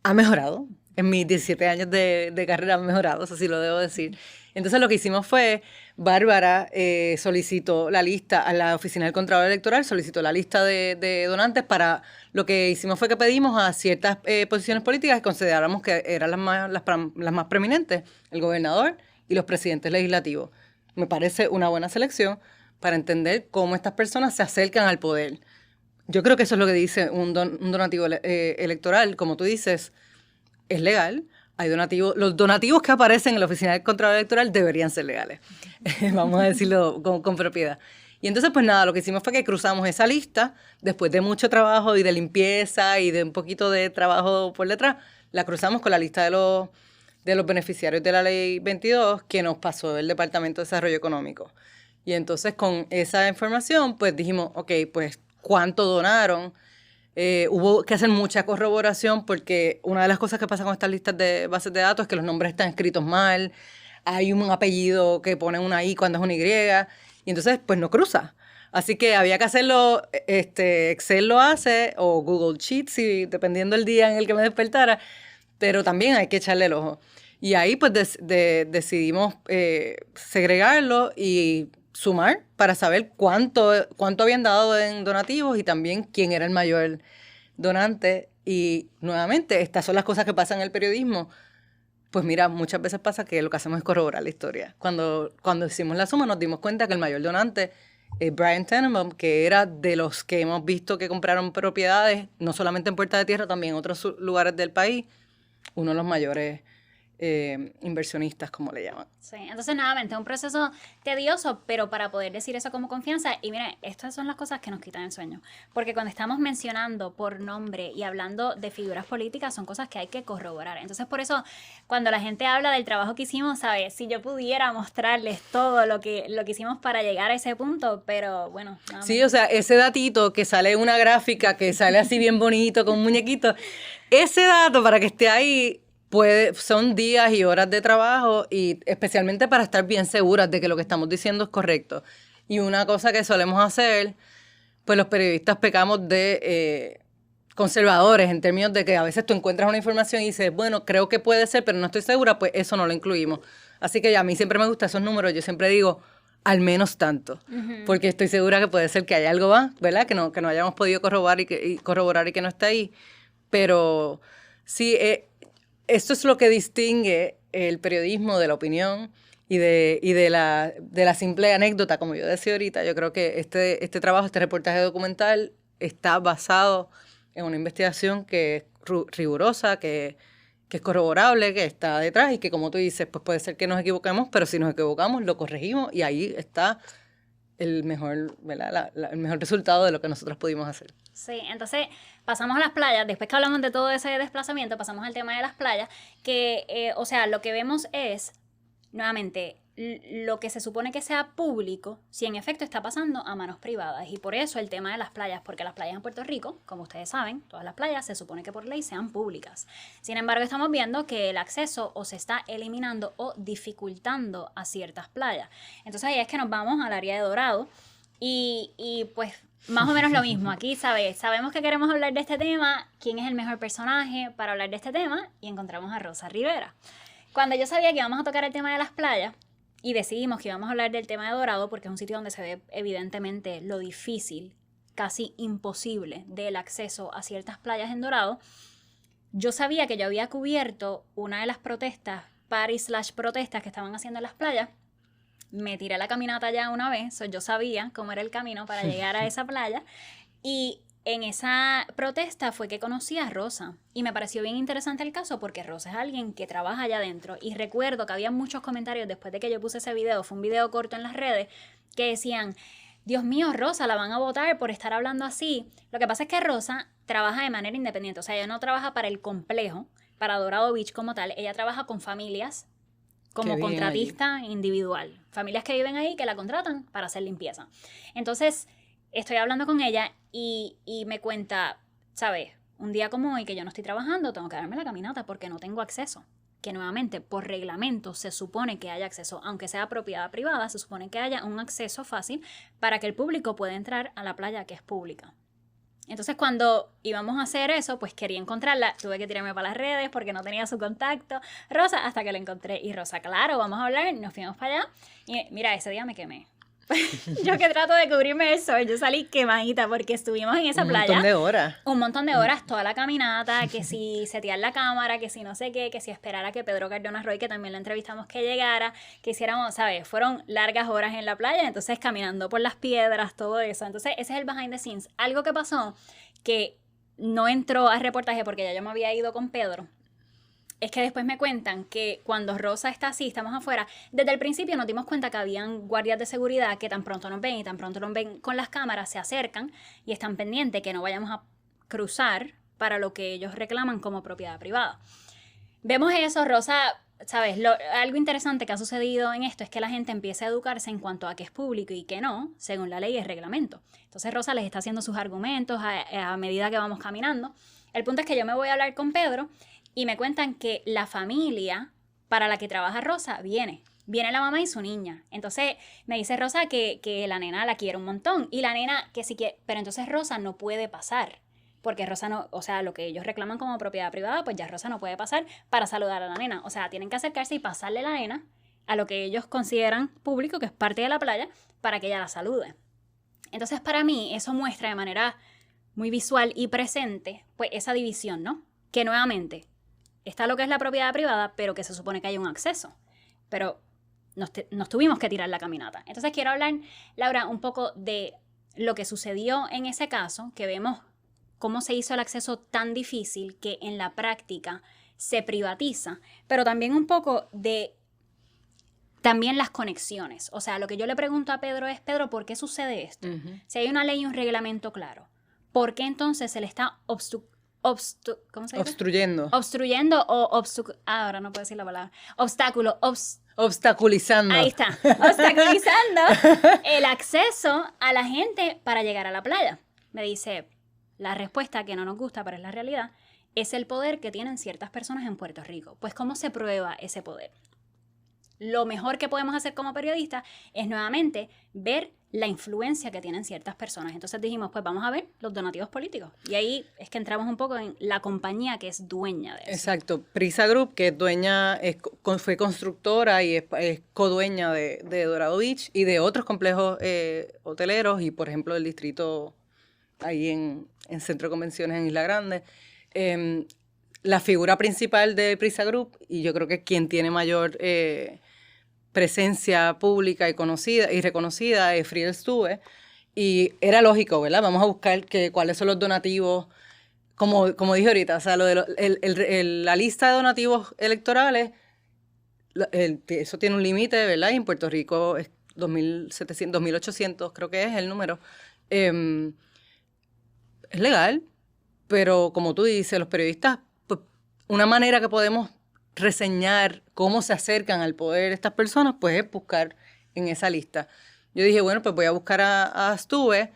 Ha mejorado. En mis 17 años de carrera han mejorado, eso sí lo debo decir. Entonces lo que hicimos fue, Bárbara solicitó la lista a la Oficina del Contralor Electoral, solicitó la lista de donantes para, lo que hicimos fue que pedimos a ciertas posiciones políticas que consideráramos que eran las más preeminentes, el gobernador y los presidentes legislativos. Me parece una buena selección para entender cómo estas personas se acercan al poder. Yo creo que eso es lo que dice un donativo electoral, como tú dices, es legal. Hay donativos, los donativos que aparecen en la Oficina del Contralor Electoral deberían ser legales. Vamos a decirlo con propiedad. Y entonces, pues nada, lo que hicimos fue que cruzamos esa lista, después de mucho trabajo y de limpieza y de un poquito de trabajo por detrás, la cruzamos con la lista de los beneficiarios de la Ley 22 que nos pasó el Departamento de Desarrollo Económico. Y entonces, con esa información, pues dijimos, ok, pues, ¿cuánto donaron? Hubo que hacer mucha corroboración porque una de las cosas que pasa con estas listas de bases de datos es que los nombres están escritos mal, hay un apellido que pone una I cuando es una Y, y entonces pues no cruza. Así que había que hacerlo, Excel lo hace, o Google Sheets, dependiendo del día en el que me despertara, pero también hay que echarle el ojo. Y ahí pues decidimos segregarlo y sumar para saber cuánto habían dado en donativos y también quién era el mayor donante. Y nuevamente, estas son las cosas que pasan en el periodismo. Pues mira, muchas veces pasa que lo que hacemos es corroborar la historia. Cuando hicimos la suma nos dimos cuenta que el mayor donante es Brian Tenenbaum, que era de los que hemos visto que compraron propiedades, no solamente en Puerta de Tierra, también en otros lugares del país, uno de los mayores inversionistas, como le llaman. Sí, entonces nuevamente es un proceso tedioso, pero para poder decir eso como confianza, y miren, estas son las cosas que nos quitan el sueño, porque cuando estamos mencionando por nombre y hablando de figuras políticas, son cosas que hay que corroborar. Entonces por eso, cuando la gente habla del trabajo que hicimos, ¿sabes? Si yo pudiera mostrarles todo lo que hicimos para llegar a ese punto, pero bueno. Sí, o sea, ese datito que sale en una gráfica, que sale así bien bonito, con un muñequito, ese dato para que esté ahí, son días y horas de trabajo y especialmente para estar bien seguras de que lo que estamos diciendo es correcto. Y una cosa que solemos hacer, pues los periodistas pecamos de conservadores en términos de que a veces tú encuentras una información y dices, bueno, creo que puede ser, pero no estoy segura, pues eso no lo incluimos. Así que a mí siempre me gustan esos números, yo siempre digo, al menos tanto, porque estoy segura que puede ser que haya algo más, ¿verdad? Que no hayamos podido corroborar y que no está ahí. Pero sí, esto es lo que distingue el periodismo de la opinión y de la simple anécdota, como yo decía ahorita. Yo creo que este trabajo, este reportaje documental está basado en una investigación que es rigurosa, que es corroborable, que está detrás y que, como tú dices, pues puede ser que nos equivoquemos, pero si nos equivocamos, lo corregimos y ahí está el mejor, ¿verdad? El mejor resultado de lo que nosotros pudimos hacer. Sí, entonces pasamos a las playas, después que hablamos de todo ese desplazamiento, pasamos al tema de las playas, que, o sea, lo que vemos es, nuevamente, lo que se supone que sea público, si en efecto está pasando a manos privadas. Y por eso el tema de las playas, porque las playas en Puerto Rico, como ustedes saben, todas las playas se supone que por ley sean públicas. Sin embargo, estamos viendo que el acceso o se está eliminando o dificultando a ciertas playas. Entonces ahí es que nos vamos al área de Dorado y pues más o menos lo mismo. Aquí sabemos que queremos hablar de este tema, quién es el mejor personaje para hablar de este tema, y encontramos a Rosa Rivera. Cuando yo sabía que íbamos a tocar el tema de las playas y decidimos que íbamos a hablar del tema de Dorado, porque es un sitio donde se ve evidentemente lo difícil, casi imposible, del acceso a ciertas playas en Dorado, yo sabía que yo había cubierto una de las protestas, party/protestas que estaban haciendo en las playas. Me tiré la caminata ya una vez, yo sabía cómo era el camino para llegar a esa playa, y en esa protesta fue que conocí a Rosa y me pareció bien interesante el caso porque Rosa es alguien que trabaja allá adentro y recuerdo que había muchos comentarios después de que yo puse ese video, fue un video corto en las redes, que decían, Dios mío, Rosa, la van a votar por estar hablando así. Lo que pasa es que Rosa trabaja de manera independiente, o sea, ella no trabaja para el complejo, para Dorado Beach como tal, ella trabaja con familias como contratista individual, familias que viven ahí que la contratan para hacer limpieza. Entonces, estoy hablando con ella y me cuenta, ¿sabes? Un día como hoy que yo no estoy trabajando, tengo que darme la caminata porque no tengo acceso. Que nuevamente, por reglamento, se supone que haya acceso, aunque sea propiedad privada, se supone que haya un acceso fácil para que el público pueda entrar a la playa que es pública. Entonces, cuando íbamos a hacer eso, pues quería encontrarla. Tuve que tirarme para las redes porque no tenía su contacto. Rosa, hasta que la encontré. Y Rosa, claro, vamos a hablar. Nos fuimos para allá. Y mira, ese día me quemé. Yo que trato de cubrirme el sol, yo salí quemadita porque estuvimos en esa playa. Un montón de horas. Un montón de horas, toda la caminata, que si setear la cámara, que si no sé qué, que si esperar a que Pedro Cardona Roy, que también lo entrevistamos, que llegara, que hiciéramos, ¿sabes? Fueron largas horas en la playa, entonces caminando por las piedras, todo eso. Entonces ese es el behind the scenes. Algo que pasó que no entró al reportaje porque ya yo me había ido con Pedro. Es que después me cuentan que cuando Rosa está así, estamos afuera, desde el principio nos dimos cuenta que habían guardias de seguridad que tan pronto nos ven y tan pronto nos ven con las cámaras, se acercan y están pendientes que no vayamos a cruzar para lo que ellos reclaman como propiedad privada. Vemos eso, Rosa, ¿sabes? Algo interesante que ha sucedido en esto es que la gente empieza a educarse en cuanto a qué es público y qué no, según la ley y el reglamento. Entonces Rosa les está haciendo sus argumentos a medida que vamos caminando. El punto es que yo me voy a hablar con Pedro y me cuentan que la familia para la que trabaja Rosa viene la mamá y su niña. Entonces me dice Rosa que la nena la quiere un montón. Y la nena que sí quiere, pero entonces Rosa no puede pasar. Porque Rosa no, o sea, lo que ellos reclaman como propiedad privada, pues ya Rosa no puede pasar para saludar a la nena. O sea, tienen que acercarse y pasarle la nena a lo que ellos consideran público, que es parte de la playa, para que ella la salude. Entonces para mí eso muestra de manera muy visual y presente, pues esa división, ¿no? Que nuevamente está lo que es la propiedad privada, pero que se supone que hay un acceso. Pero nos tuvimos que tirar la caminata. Entonces quiero hablar, Laura, un poco de lo que sucedió en ese caso, que vemos cómo se hizo el acceso tan difícil que en la práctica se privatiza, pero también un poco de también las conexiones. O sea, lo que yo le pregunto a Pedro es, Pedro, ¿por qué sucede esto? Si hay una ley y un reglamento claro, ¿por qué entonces se le está ¿cómo se dice? Obstruyendo o ahora no puedo decir la palabra. Obstaculizando. Ahí está. Obstaculizando el acceso a la gente para llegar a la playa. Me dice, la respuesta que no nos gusta, pero es la realidad, es el poder que tienen ciertas personas en Puerto Rico. Pues, ¿cómo se prueba ese poder? Lo mejor que podemos hacer como periodistas es nuevamente ver la influencia que tienen ciertas personas. Entonces dijimos, pues vamos a ver los donativos políticos. Y ahí es que entramos un poco en la compañía que es dueña de eso. Exacto. Prisa Group, que es dueña, fue constructora y es codueña de Dorado Beach y de otros complejos hoteleros y, por ejemplo, el distrito ahí en Centro de Convenciones en Isla Grande. La figura principal de Prisa Group, y yo creo que quien tiene mayor presencia pública y conocida y reconocida es Friedel Stube, y era lógico, ¿verdad? Vamos a buscar cuáles son los donativos, como dije ahorita, o sea, la lista de donativos electorales, eso tiene un límite, ¿verdad? Y en Puerto Rico es 2.700, 2.800, creo que es el número. Es legal, pero como tú dices, los periodistas, pues, una manera que podemos reseñar cómo se acercan al poder estas personas, pues es buscar en esa lista. Yo dije, bueno, pues voy a buscar a Stube,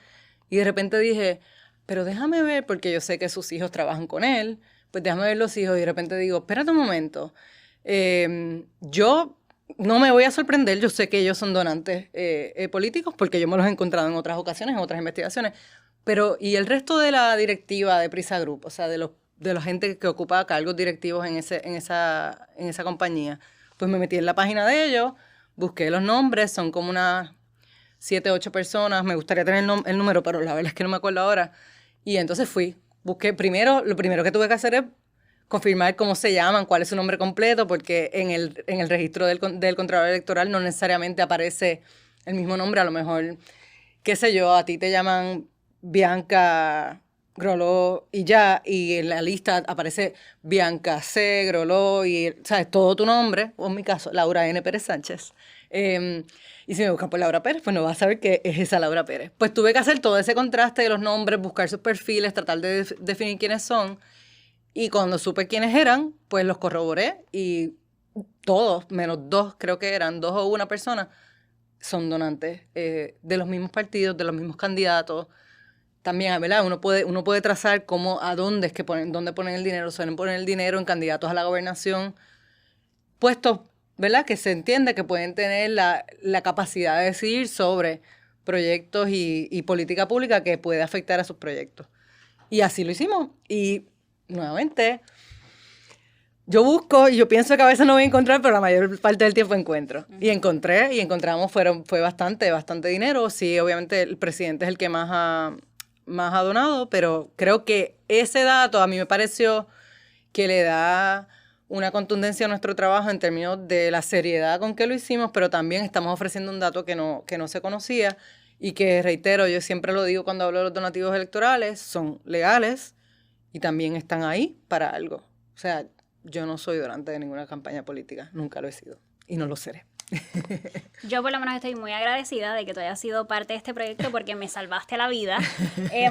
y de repente dije, pero déjame ver, porque yo sé que sus hijos trabajan con él, pues déjame ver los hijos, y de repente digo, espérate un momento, yo no me voy a sorprender, yo sé que ellos son donantes políticos, porque yo me los he encontrado en otras ocasiones, en otras investigaciones, pero ¿y el resto de la directiva de Prisa Group? O sea, de la gente que ocupa cargos directivos en esa compañía. Pues me metí en la página de ellos, busqué los nombres, son como unas 7, 8 personas, me gustaría tener el número, pero la verdad es que no me acuerdo ahora. Y entonces busqué lo primero que tuve que hacer es confirmar cómo se llaman, cuál es su nombre completo, porque en el registro del Contralor Electoral no necesariamente aparece el mismo nombre, a lo mejor, qué sé yo, a ti te llaman Bianca Groló y ya, y en la lista aparece Bianca C. Groló y, ¿sabes? Todo tu nombre, o en mi caso, Laura N. Pérez Sánchez. Y si me buscan por Laura Pérez, pues no vas a saber que es esa Laura Pérez. Pues tuve que hacer todo ese contraste de los nombres, buscar sus perfiles, tratar de definir quiénes son. Y cuando supe quiénes eran, pues los corroboré y todos, menos dos, creo que eran dos o una persona, son donantes de los mismos partidos, de los mismos candidatos. También, ¿verdad? Uno puede trazar cómo, a dónde es que dónde ponen el dinero. Suelen poner el dinero en candidatos a la gobernación, puestos, ¿verdad? Que se entiende que pueden tener la capacidad de decidir sobre proyectos y política pública que puede afectar a sus proyectos. Y así lo hicimos. Y, nuevamente, yo busco y yo pienso que a veces no voy a encontrar, pero la mayor parte del tiempo encuentro. Y encontramos, fue bastante dinero. Sí, obviamente el presidente es el que más ha donado, pero creo que ese dato a mí me pareció que le da una contundencia a nuestro trabajo en términos de la seriedad con que lo hicimos, pero también estamos ofreciendo un dato que no se conocía y que, reitero, yo siempre lo digo cuando hablo de los donativos electorales, son legales y también están ahí para algo. O sea, yo no soy donante de ninguna campaña política, nunca lo he sido y no lo seré. Yo por lo menos estoy muy agradecida de que tú hayas sido parte de este proyecto porque me salvaste la vida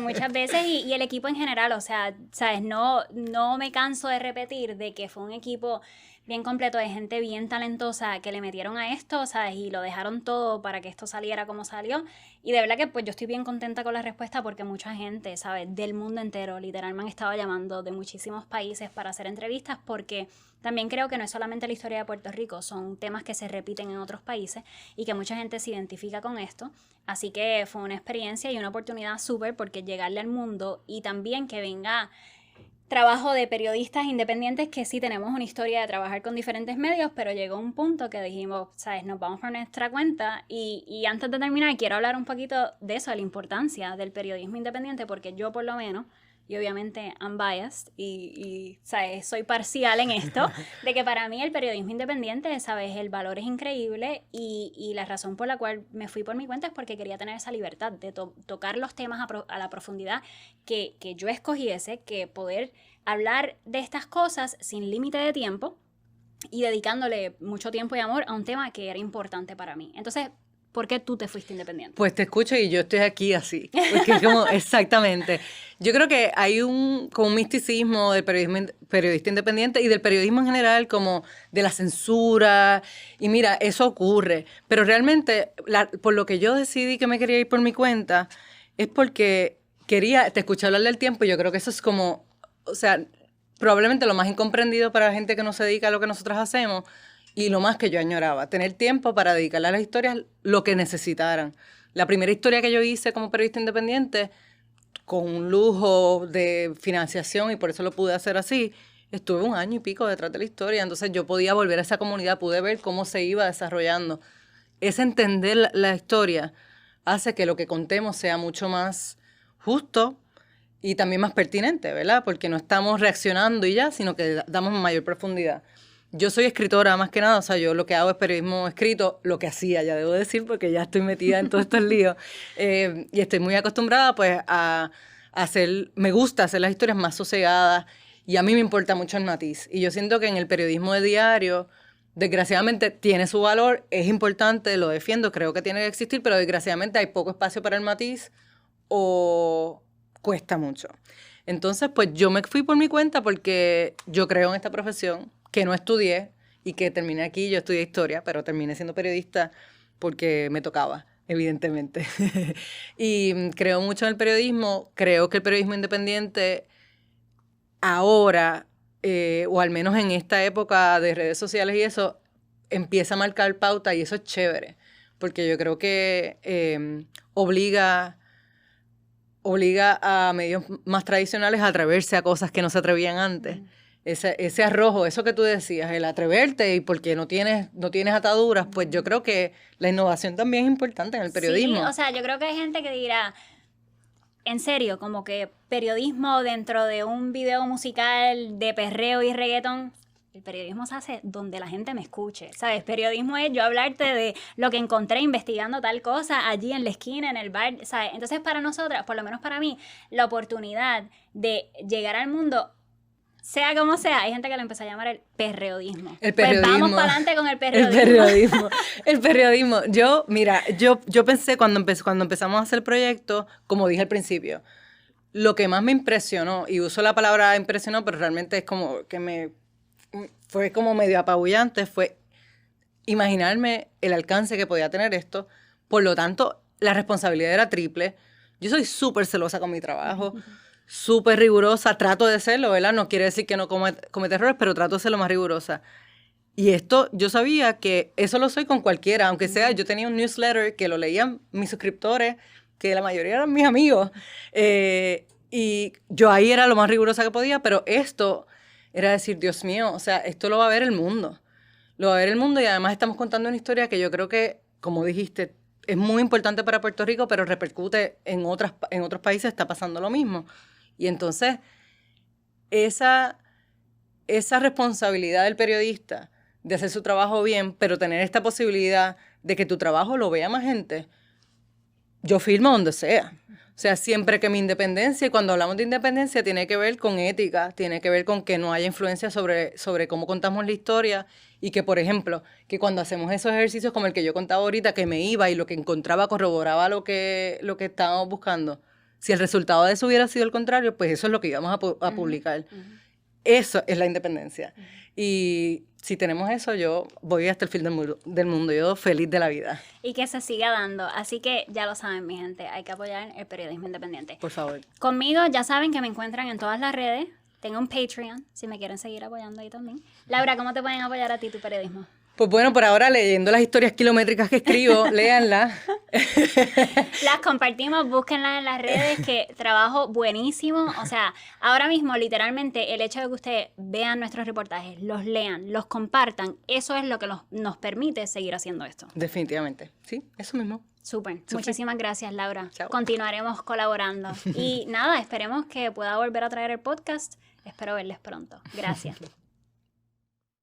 muchas veces y el equipo en general, o sea, sabes, no me canso de repetir de que fue un equipo bien completo de gente bien talentosa que le metieron a esto, sabes, y lo dejaron todo para que esto saliera como salió. Y de verdad que pues yo estoy bien contenta con la respuesta porque mucha gente, sabes, del mundo entero, literal me han estado llamando de muchísimos países para hacer entrevistas porque también creo que no es solamente la historia de Puerto Rico, son temas que se repiten en otros países y que mucha gente se identifica con esto. Así que fue una experiencia y una oportunidad súper porque llegarle al mundo y también que venga trabajo de periodistas independientes que sí tenemos una historia de trabajar con diferentes medios, pero llegó un punto que dijimos, sabes, nos vamos por nuestra cuenta y antes de terminar quiero hablar un poquito de eso, de la importancia del periodismo independiente porque yo por lo menos, y obviamente I'm biased y ¿sabes? Soy parcial en esto, de que para mí el periodismo independiente, ¿sabes? El valor es increíble y la razón por la cual me fui por mi cuenta es porque quería tener esa libertad de tocar los temas a la profundidad que yo escogiese, que poder hablar de estas cosas sin límite de tiempo y dedicándole mucho tiempo y amor a un tema que era importante para mí. Entonces, ¿por qué tú te fuiste independiente? Pues te escucho y yo estoy aquí así. Porque es como, exactamente. Yo creo que hay como un misticismo del periodista independiente y del periodismo en general, como de la censura. Y mira, eso ocurre. Pero realmente, por lo que yo decidí que me quería ir por mi cuenta, es porque te escuché hablar del tiempo y yo creo que eso es como, o sea, probablemente lo más incomprendido para la gente que no se dedica a lo que nosotros hacemos. Y lo más que yo añoraba, tener tiempo para dedicarle a las historias lo que necesitaran. La primera historia que yo hice como periodista independiente, con un lujo de financiación, y por eso lo pude hacer así, estuve 1 año y pico detrás de la historia. Entonces yo podía volver a esa comunidad, pude ver cómo se iba desarrollando. Ese entender la historia hace que lo que contemos sea mucho más justo y también más pertinente, ¿verdad? Porque no estamos reaccionando y ya, sino que damos mayor profundidad. Yo soy escritora más que nada, o sea, yo lo que hago es periodismo escrito, lo que hacía, ya debo decir, porque ya estoy metida en todos estos líos. Y estoy muy acostumbrada, pues, a hacer, me gusta hacer las historias más sosegadas y a mí me importa mucho el matiz. Y yo siento que en el periodismo de diario, desgraciadamente, tiene su valor, es importante, lo defiendo, creo que tiene que existir, pero desgraciadamente hay poco espacio para el matiz o cuesta mucho. Entonces, pues, yo me fui por mi cuenta porque yo creo en esta profesión, que no estudié y que terminé aquí, yo estudié historia, pero terminé siendo periodista porque me tocaba, evidentemente. Y creo mucho en el periodismo, creo que el periodismo independiente ahora, o al menos en esta época de redes sociales y eso, empieza a marcar pauta y eso es chévere, porque yo creo que obliga a medios más tradicionales a atreverse a cosas que no se atrevían antes. Ese arrojo, eso que tú decías, el atreverte y porque no tienes ataduras, pues yo creo que la innovación también es importante en el periodismo. Sí, o sea, yo creo que hay gente que dirá, en serio, como que periodismo dentro de un video musical de perreo y reggaetón, El periodismo se hace donde la gente me escuche, ¿sabes? Periodismo es yo hablarte de lo que encontré investigando tal cosa allí en la esquina, en el bar, ¿sabes? Entonces para nosotras, por lo menos para mí, la oportunidad de llegar al mundo, sea como sea, hay gente que lo empezó a llamar el perreodismo. El periodismo. Pues vamos para adelante con el perreodismo. El periodismo. El periodismo. Yo pensé cuando empezamos a hacer el proyecto, como dije al principio, lo que más me impresionó, y uso la palabra impresionó, pero realmente es como que fue como medio apabullante, fue imaginarme el alcance que podía tener esto. Por lo tanto, la responsabilidad era triple. Yo soy súper celosa con mi trabajo, súper rigurosa, trato de serlo, ¿verdad? No quiere decir que no cometa errores, pero trato de ser lo más rigurosa. Y esto, yo sabía que eso lo soy con cualquiera, aunque sea, yo tenía un newsletter que lo leían mis suscriptores, que la mayoría eran mis amigos, y yo ahí era lo más rigurosa que podía, pero esto era decir, Dios mío, o sea, esto lo va a ver el mundo. Lo va a ver el mundo y además estamos contando una historia que yo creo que, como dijiste, es muy importante para Puerto Rico, pero repercute en otros países, está pasando lo mismo. Y entonces, esa responsabilidad del periodista de hacer su trabajo bien, pero tener esta posibilidad de que tu trabajo lo vea más gente, yo firmo donde sea. O sea, siempre que mi independencia, y cuando hablamos de independencia, tiene que ver con ética, tiene que ver con que no haya influencia sobre cómo contamos la historia y que, por ejemplo, que cuando hacemos esos ejercicios como el que yo contaba ahorita, que me iba y lo que encontraba corroboraba lo que estábamos buscando, si el resultado de eso hubiera sido el contrario, pues eso es lo que íbamos a publicar. Eso es la independencia. Y si tenemos eso, yo voy hasta el fin del mundo, yo feliz de la vida. Y que se siga dando. Así que ya lo saben, mi gente, hay que apoyar el periodismo independiente. Por favor. Conmigo ya saben que me encuentran en todas las redes. Tengo un Patreon, si me quieren seguir apoyando ahí también. Laura, ¿cómo te pueden apoyar a ti tu periodismo? Pues bueno, por ahora leyendo las historias kilométricas que escribo, léanlas. Las compartimos, búsquenlas en las redes, que trabajo buenísimo. O sea, ahora mismo, literalmente, el hecho de que ustedes vean nuestros reportajes, los lean, los compartan, eso es lo que nos permite seguir haciendo esto. Definitivamente, sí, eso mismo. Súper. Muchísimas gracias, Laura. Chao. Continuaremos colaborando. Y nada, esperemos que pueda volver a traer el podcast. Espero verles pronto. Gracias.